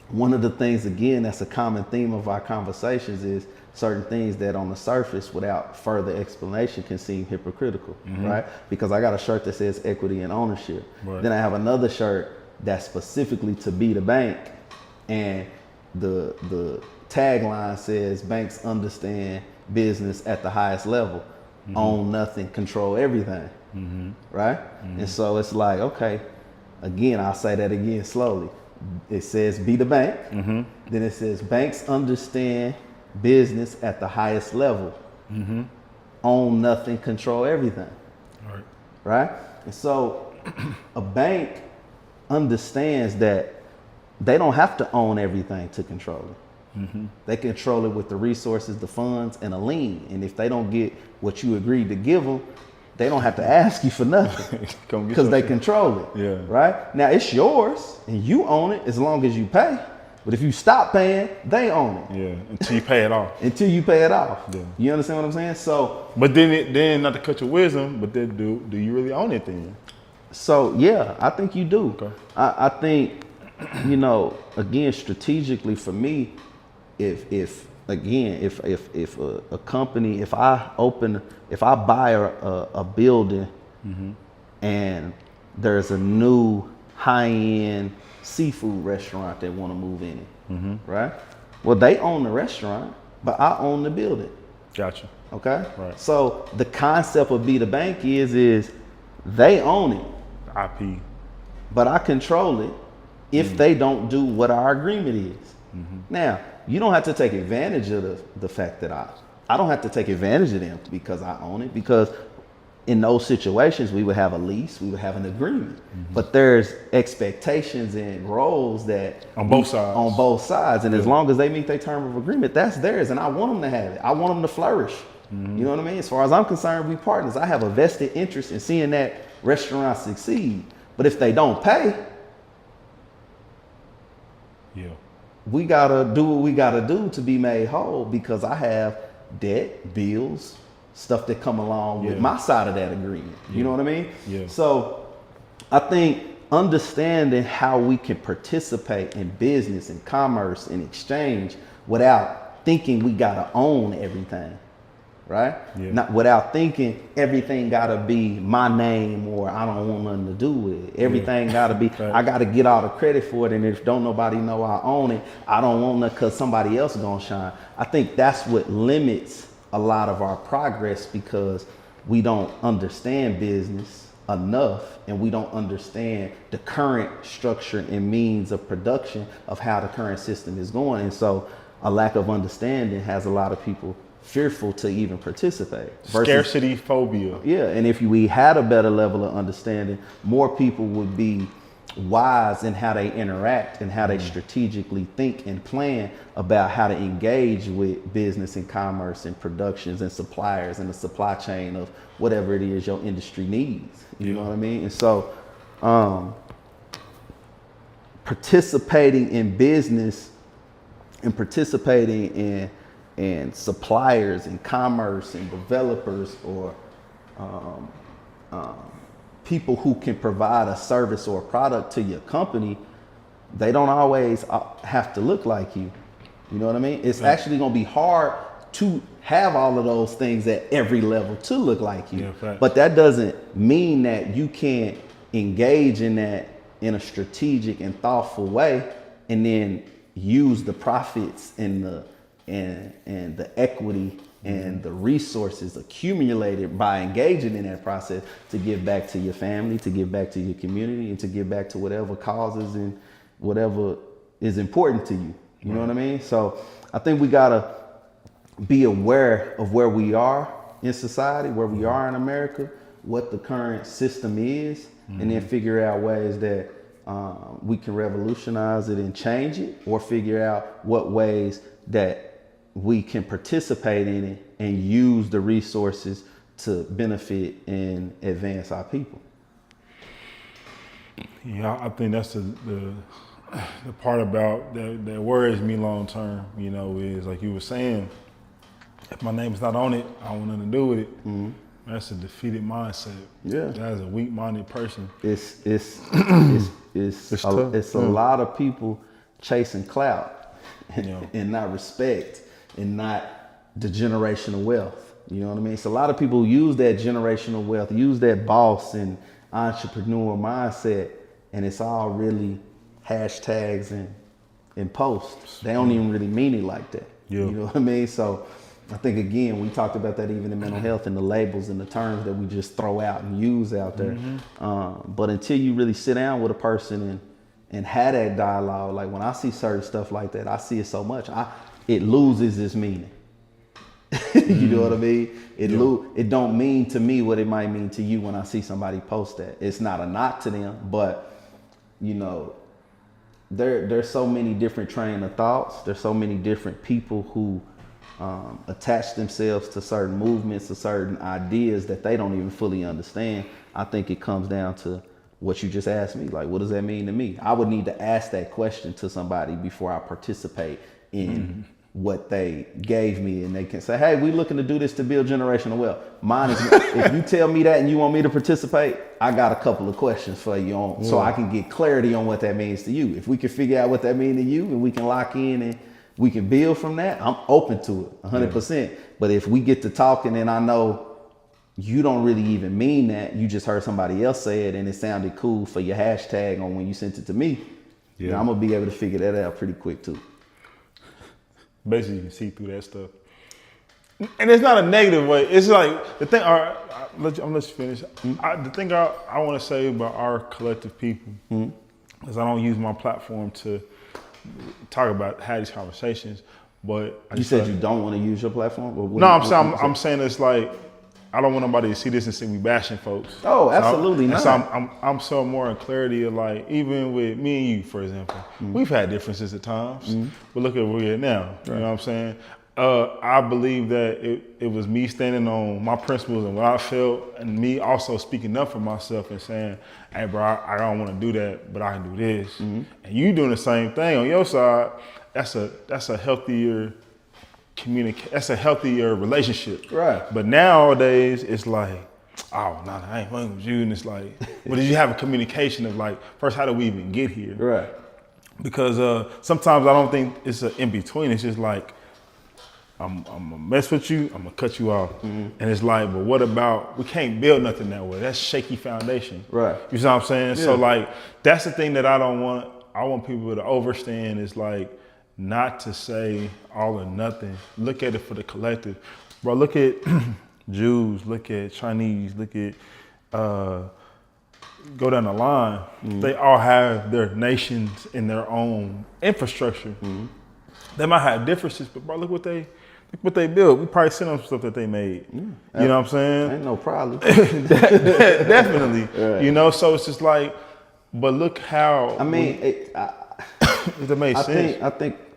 one of the things, again, that's a common theme of our conversations is certain things that on the surface without further explanation can seem hypocritical, right? Because I got a shirt that says equity and ownership. Right. Then I have another shirt that's specifically to Be the Bank. And the tagline says banks understand business at the highest level, own nothing, control everything. Right? And so it's like, okay, again, I'll say that again slowly. It says Be the Bank. Then it says banks understand business at the highest level. Own nothing, control everything. Right. Right? And so a bank understands that they don't have to own everything to control it. They control it with the resources, the funds, and a lien. And if they don't get what you agreed to give them, they don't have to ask you for nothing because they control it. Yeah. Right? Now it's yours and you own it as long as you pay. But if you stop paying, they own it. Yeah. Until you pay it off. Until you pay it off. Yeah. You understand what I'm saying? So, But then not to cut your wisdom, but then do you really own it then? so yeah, I think you do. Okay. I think, you know, again, strategically for me, if a company, if I buy a building and there's a new high-end seafood restaurant that want to move in it, right? Well, they own the restaurant, but I own the building. Gotcha. Okay? Right. So the concept of be the bank is they own it, IP. but I control it if they don't do what our agreement is. Now, you don't have to take advantage of the fact that I don't have to take advantage of them because I own it, because in those situations we would have a lease, we would have an agreement. But there's expectations and roles that On both sides. On both sides. And as long as they meet their term of agreement, that's theirs. And I want them to have it. I want them to flourish. You know what I mean? As far as I'm concerned, we partners. I have a vested interest in seeing that restaurant succeed. But if they don't pay, Yeah. we gotta do what we gotta do to be made whole, because I have debt, bills, stuff that come along with my side of that agreement. You know what I mean? Yeah. So I think understanding how we can participate in business and commerce and exchange without thinking we gotta own everything, right? Yeah. Not without thinking everything gotta be my name, or I don't want nothing to do with it. Everything gotta be, I gotta get all the credit for it, and if don't nobody know I own it, I don't want it because somebody else gonna shine. I think that's what limits a lot of our progress, because we don't understand business enough, and we don't understand the current structure and means of production of how the current system is going. And so a lack of understanding has a lot of people fearful to even participate. Scarcity phobia. Yeah, and if we had a better level of understanding, more people would be wise in how they interact and how they strategically think and plan about how to engage with business and commerce and productions and suppliers and the supply chain of whatever it is your industry needs. You know what I mean? And so participating in business and participating in suppliers and commerce and developers, or people who can provide a service or a product to your company, they don't always have to look like you. You know what I mean? It's actually going to be hard to have all of those things at every level to look like you. But that doesn't mean that you can't engage in that in a strategic and thoughtful way, and then use the profits and the equity and the resources accumulated by engaging in that process to give back to your family, to give back to your community, and to give back to whatever causes and whatever is important to you. You know what I mean? So I think we gotta be aware of where we are in society, where we are in America, what the current system is, and then figure out ways that we can revolutionize it and change it, or figure out what ways that we can participate in it and use the resources to benefit and advance our people. Yeah, I think that's the part about that worries me long term, you know, is like you were saying, if my name's not on it, I don't want nothing to do with it. That's a defeated mindset. Yeah. That's a weak-minded person. It's a lot of people chasing clout and not respect, and not the generational wealth. You know what I mean? So a lot of people use that generational wealth, use that boss and entrepreneur mindset, and it's all really hashtags and posts. They don't even really mean it like that. You know what I mean? So I think, again, we talked about that even in mental health, and the labels and the terms that we just throw out and use out there. But until you really sit down with a person and have that dialogue, like when I see certain stuff like that, I see it so much, it loses its meaning. You know what I mean? It don't mean to me what it might mean to you when I see somebody post that. It's not a knock to them, but you know, there's so many different train of thoughts. There's so many different people who attach themselves to certain movements, to certain ideas that they don't even fully understand. I think it comes down to what you just asked me. Like, what does that mean to me? I would need to ask that question to somebody before I participate in what they gave me, and they can say, hey, we looking to do this to build generational wealth. Mine is, if you tell me that and you want me to participate, I got a couple of questions for you on, so I can get clarity on what that means to you. If we can figure out what that means to you and we can lock in and we can build from that, I'm open to it 100%. But if we get to talking and I know you don't really even mean that, you just heard somebody else say it and it sounded cool for your hashtag on when you sent it to me, you know, I'm gonna be able to figure that out pretty quick too. Basically, you can see through that stuff. and it's not a negative way. It's like the thing. All right, I'm gonna let you finish. The thing I want to say about our collective people is I don't use my platform to talk about have these conversations, but You said you don't want to use your platform? No, I'm saying it's like I don't want nobody to see this and see me bashing folks. Oh, absolutely not. So I'm so more in clarity of like, even with me and you, for example, we've had differences at times, but look at where we're at now. Right. You know what I'm saying? I believe that it was me standing on my principles and what I felt, and me also speaking up for myself and saying, hey bro, I don't want to do that, but I can do this. And you doing the same thing on your side. That's a healthier that's a healthier relationship. Right. But nowadays it's like, oh no, I ain't fucking with you. And it's like, but did you have a communication of like, first, how do we even get here? Right. Because sometimes I don't think it's an in-between. It's just like, I'm gonna mess with you, I'm gonna cut you off. And it's like, but what about, we can't build nothing that way. That's shaky foundation. Right. You see what I'm saying? Yeah. So like, that's the thing that I want people to understand is like, not to say all or nothing. Look at it for the collective. Bro, look at Jews, look at Chinese, look at, go down the line. They all have their nations in their own infrastructure. They might have differences, but bro, look what they built. We probably sent them stuff that they made. You know what I'm saying? Ain't no problem. Definitely. Right. You know, so it's just like, but look how. I mean, if it made sense.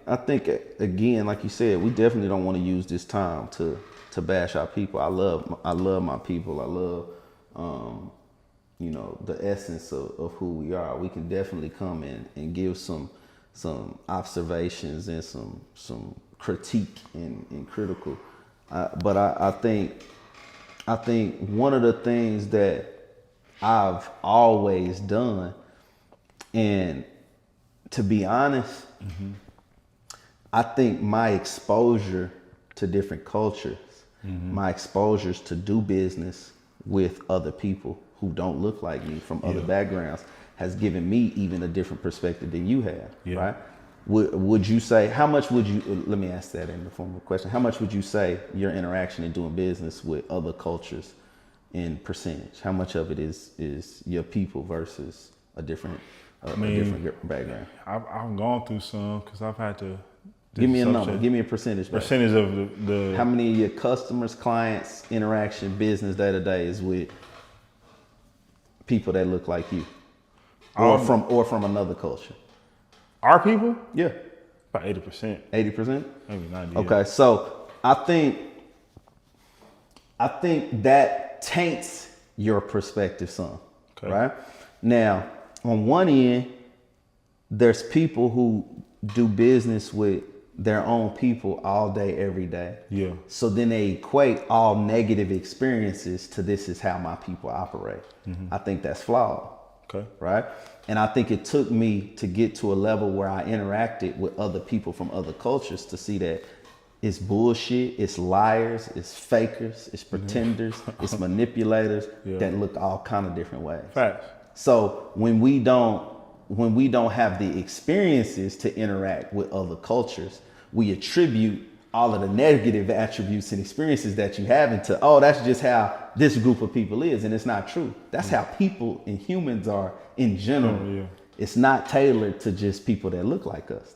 I think again, like you said, we definitely don't want to use this time to bash our people. I love my people. I love, you know, the essence of who we are. We can definitely come in and give some observations and some critique and critical. But I think one of the things that I've always done, and to be honest, I think my exposure to different cultures, my exposures to do business with other people who don't look like me from other backgrounds has given me even a different perspective than you have, right? Would you say, how much would you, let me ask that in the form of a question, how much would you say your interaction in doing business with other cultures in percentage? How much of it is your people versus a different background? I've gone through some because I've had to. Give me a number. Give me a percentage. Percentage of the. How many of your customers, clients, interaction, business day to day is with people that look like you, or from another culture? Our people? Yeah, about 80%. 80%? Maybe 90%. Okay, so I think that taints your perspective some. Okay. Right? Now, on one end, there's people who do business with their own people all day, every day. Yeah. So then they equate all negative experiences to this is how my people operate. I think that's flawed. Okay. Right? And I think it took me to get to a level where I interacted with other people from other cultures to see that it's bullshit, it's liars, it's fakers, it's pretenders, it's manipulators that look all kind of different ways. Facts. So when we don't have the experiences to interact with other cultures, we attribute all of the negative attributes and experiences that you have into, oh, that's just how this group of people is. And it's not true. That's how people and humans are in general. It's not tailored to just people that look like us.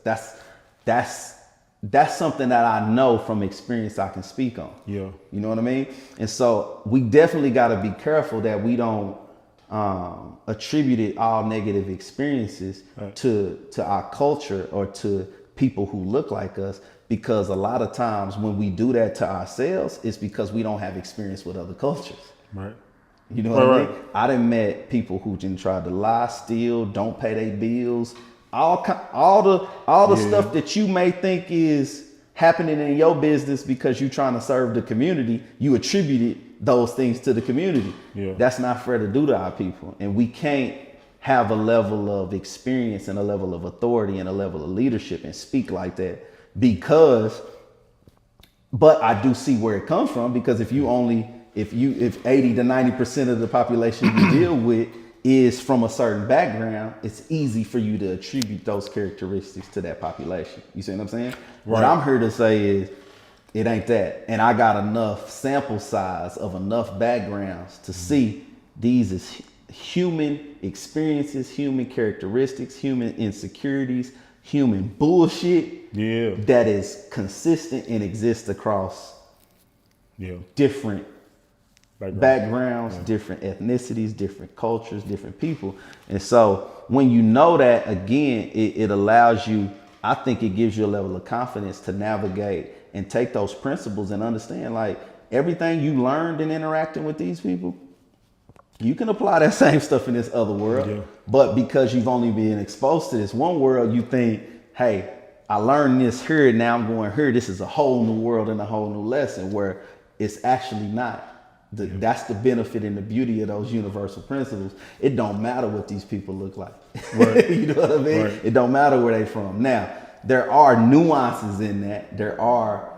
That's something that I know from experience I can speak on. Yeah. You know what I mean? And so we definitely got to be careful that we don't attributed all negative experiences to our culture or to people who look like us, because a lot of times when we do that to ourselves, it's because we don't have experience with other cultures. Right. You know what I mean? I done met people who didn't try to lie, steal, don't pay their bills, all the stuff that you may think is happening in your business because you're trying to serve the community. You attributed those things to the community. Yeah. That's not fair to do to our people. And we can't have a level of experience and a level of authority and a level of leadership and speak like that but I do see where it comes from, because if 80 to 90% of the population you deal with is from a certain background, it's easy for you to attribute those characteristics to that population. You see what I'm saying? Right. What I'm here to say is, It ain't that. And I got enough sample size of enough backgrounds to see these as human experiences, human characteristics, human insecurities, human bullshit that is consistent and exists across different backgrounds, different ethnicities, different cultures, different people. And so when you know that, again, it allows you, I think it gives you a level of confidence to navigate and take those principles and understand, like, everything you learned in interacting with these people, you can apply that same stuff in this other world. Yeah. But because you've only been exposed to this one world, you think, hey, I learned this here, now I'm going here. This is a whole new world and a whole new lesson, where it's actually not. That's the benefit and the beauty of those universal principles. It don't matter what these people look like. Right. You know what I mean? Right. It don't matter where they from. Now, there are nuances in that. There are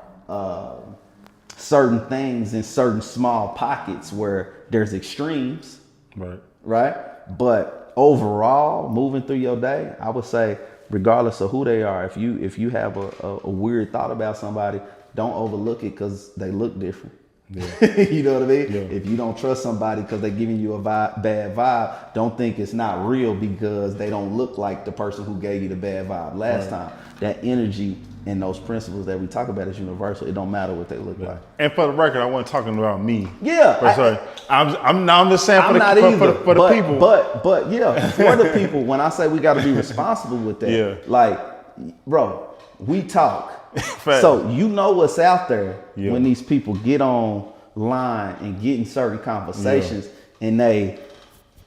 certain things in certain small pockets where there's extremes. Right? But overall, moving through your day, I would say, regardless of who they are, if you have a weird thought about somebody, don't overlook it because they look different. Yeah. You know what I mean? Yeah. If you don't trust somebody because they're giving you a bad vibe, don't think it's not real because they don't look like the person who gave you the bad vibe last time. That energy and those principles that we talk about is universal. It don't matter what they look like. And for the record, I wasn't talking about me. Yeah. I'm just saying for the people. But yeah, for the people, when I say we got to be responsible with that, like, bro, we talk. So you know what's out there when these people get online and get in certain conversations and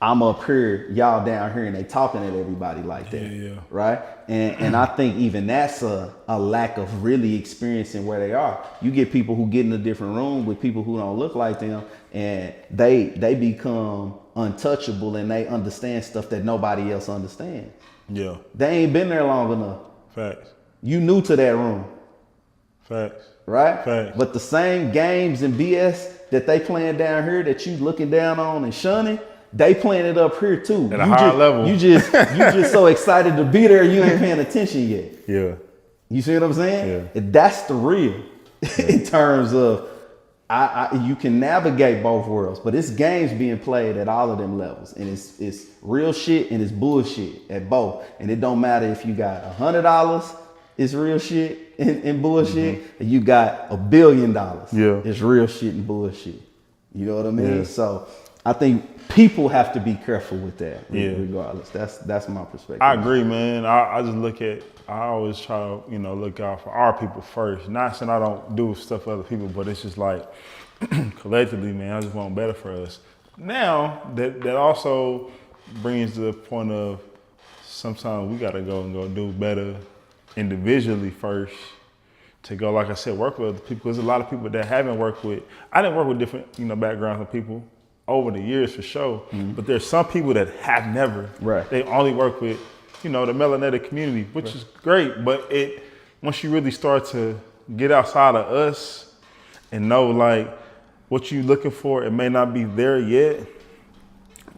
I'm up here, y'all down here, and they talking at everybody like that, right? And I think even that's a lack of really experiencing where they are. You get people who get in a different room with people who don't look like them, and they become untouchable, and they understand stuff that nobody else understands. Yeah, they ain't been there long enough. Facts. You new to that room. Facts. Right? Facts. But the same games and BS that they playing down here that you looking down on and shunning, they playing it up here too. At a higher level. You just so excited to be there, you ain't paying attention yet. Yeah. You see what I'm saying? Yeah. That's the real in terms of you can navigate both worlds, but it's games being played at all of them levels, and it's real shit and it's bullshit at both. And it don't matter if you got $100, it's real shit and bullshit, and you got $1 billion, it's real shit and bullshit. You know what I mean? Yeah. So I think people have to be careful with that, regardless. That's my perspective. I agree, man. I always try to, look out for our people first. Not saying I don't do stuff for other people, but it's just like collectively, man, I just want better for us. Now, that also brings to the point of sometimes we got to go do better individually first to go, like I said, work with other people. There's a lot of people that haven't worked with, I didn't work with different, backgrounds of people over the years for sure, but there's some people that have never. Right. They only work with, the melanated community, which is great, but once you really start to get outside of us and know like what you're looking for, it may not be there yet,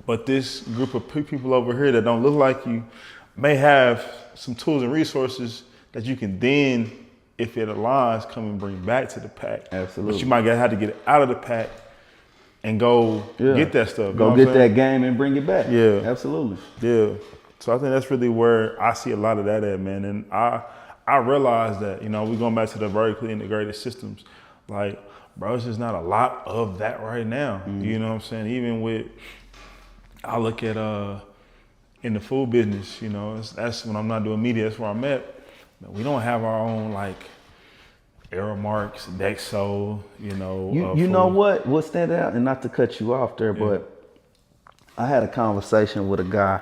but this group of people over here that don't look like you may have some tools and resources that you can then, if it aligns, come and bring back to the pack. Absolutely. But you might have to get it out of the pack and go get that stuff. Go get that game and bring it back. Yeah. Absolutely. Yeah. So I think that's really where I see a lot of that at, man. And I realize that, we're going back to the vertically integrated systems. Like, bro, it's just not a lot of that right now. You know what I'm saying? Even I look at, in the food business, that's when I'm not doing media, that's where I'm at. We don't have our own, like, Aeromarks, Dexo, You know what stand out, and not to cut you off there, but I had a conversation with a guy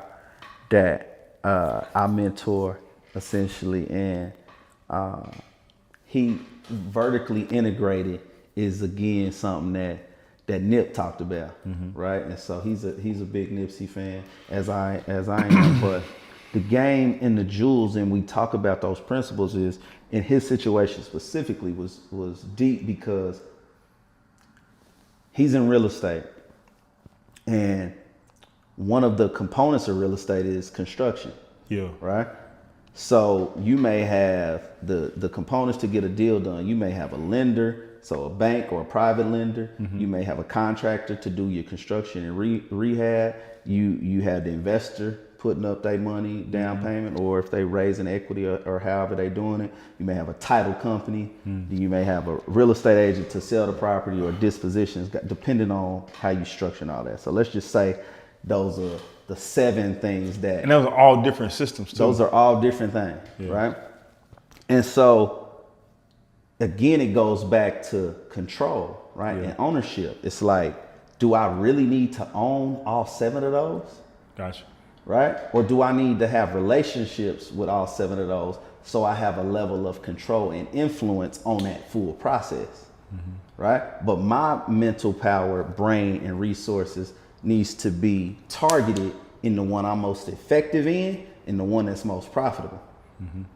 that I mentor essentially, and he vertically integrated is again something that Nip talked about, right? And so he's a big Nipsey fan, as I am. But the game and the jewels, and we talk about those principles, is in his situation specifically was deep because he's in real estate, and one of the components of real estate is construction. Yeah. Right. So you may have the components to get a deal done. You may have a lender, so a bank or a private lender. You may have a contractor to do your construction and rehab. You have the investor putting up their money, down payment, or if they raise an equity or however they doing it. You may have a title company. You may have a real estate agent to sell the property or dispositions, depending on how you structure all that. So let's just say those are the 7 things that. And those are all different systems too. Those are all different things, right? And so, again, it goes back to control, right? And ownership. It's like, do I really need to own all 7 of those? Gotcha. Right? Or do I need to have relationships with all 7 of those so I have a level of control and influence on that full process? Right? But my mental power, brain, and resources needs to be targeted in the one I'm most effective in and the one that's most profitable.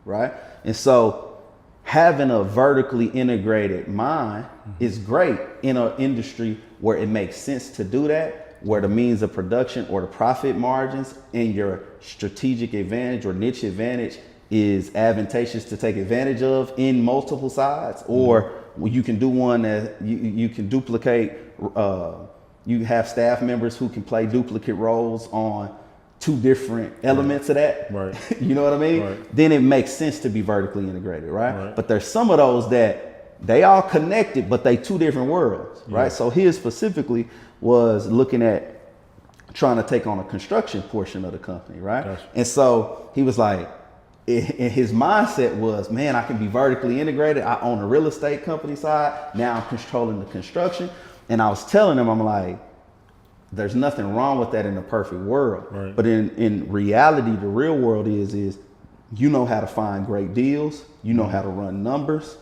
Right? And so having a vertically integrated mind is great in an industry where it makes sense to do that, where the means of production or the profit margins and your strategic advantage or niche advantage is advantageous to take advantage of in multiple sides, or you can do one that you can duplicate. You have staff members who can play duplicate roles on 2 different elements of that. Right. You know what I mean? Right. Then it makes sense to be vertically integrated, right? But there's some of those that they all connected, but they 2 different worlds, right? So his specifically was looking at trying to take on a construction portion of the company, right? Gotcha. And so he was like, and his mindset was, man, I can be vertically integrated. I own a real estate company side. Now I'm controlling the construction. And I was telling him, I'm like, there's nothing wrong with that in the perfect world. Right. But in reality, the real world is you know how to find great deals. You know how to run numbers.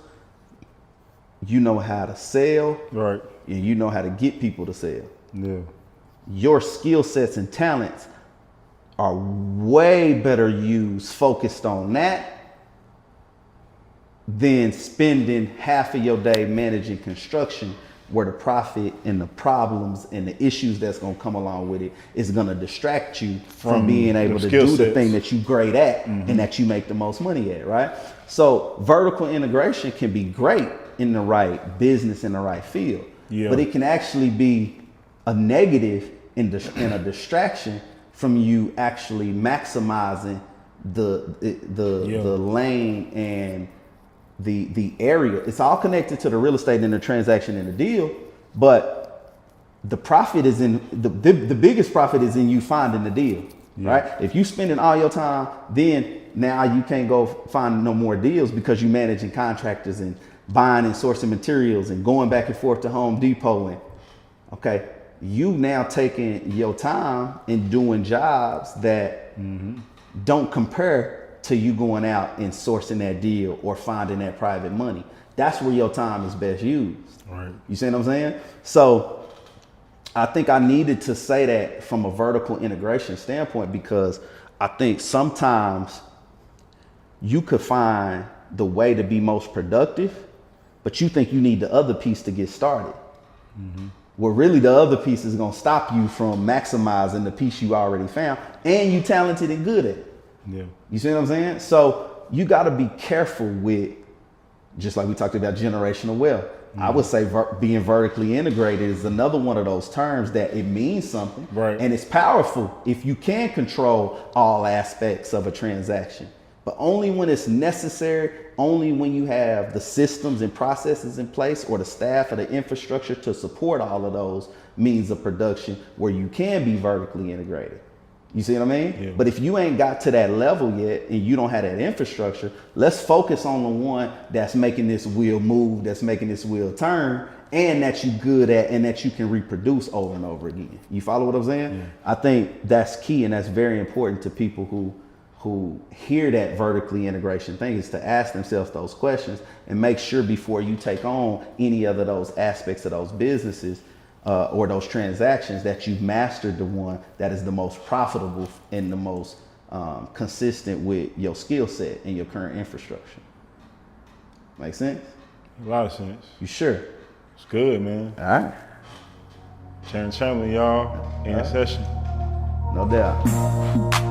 You know how to sell. Right. And you know how to get people to sell. Yeah. Your skill sets and talents are way better used focused on that than spending half of your day managing construction, where the profit and the problems and the issues that's going to come along with it is going to distract you from being able to do the thing that you're great at and that you make the most money at, right? So vertical integration can be great in the right business, in the right field, but it can actually be a negative and a distraction from you actually maximizing the lane and the area. It's all connected to the real estate and the transaction and the deal, but the profit is in the biggest profit is in you finding the deal, right? If you spending all your time, then now you can't go find no more deals because you managing contractors and buying and sourcing materials and going back and forth to Home Depot and okay, you now taking your time and doing jobs that don't compare to you going out and sourcing that deal or finding that private money. That's where your time is best used. Right. You see what I'm saying? So I think I needed to say that from a vertical integration standpoint, because I think sometimes you could find the way to be most productive, but you think you need the other piece to get started. Well, really the other piece is going to stop you from maximizing the piece you already found, and you talented and good at it. Yeah. You see what I'm saying? So you got to be careful with, just like we talked about generational wealth. I would say being vertically integrated is another one of those terms that it means something, Right. and it's powerful if you can control all aspects of a transaction, but only when it's necessary, only when you have the systems and processes in place or the staff or the infrastructure to support all of those means of production where you can be vertically integrated. You see what I mean? Yeah. But if you ain't got to that level yet and you don't have that infrastructure, let's focus on the one that's making this wheel move, that's making this wheel turn, and that you good at and that you can reproduce over and over again. You follow what I'm saying? Yeah. I think that's key, and that's very important to people who hear that vertically integration thing, is to ask themselves those questions and make sure before you take on any other those aspects of those businesses or those transactions that you've mastered the one that is the most profitable and the most consistent with your skill set and your current infrastructure. Make sense? A lot of sense. You sure? It's good, man. All right. Sharon Chamberlain, y'all, in session. No doubt.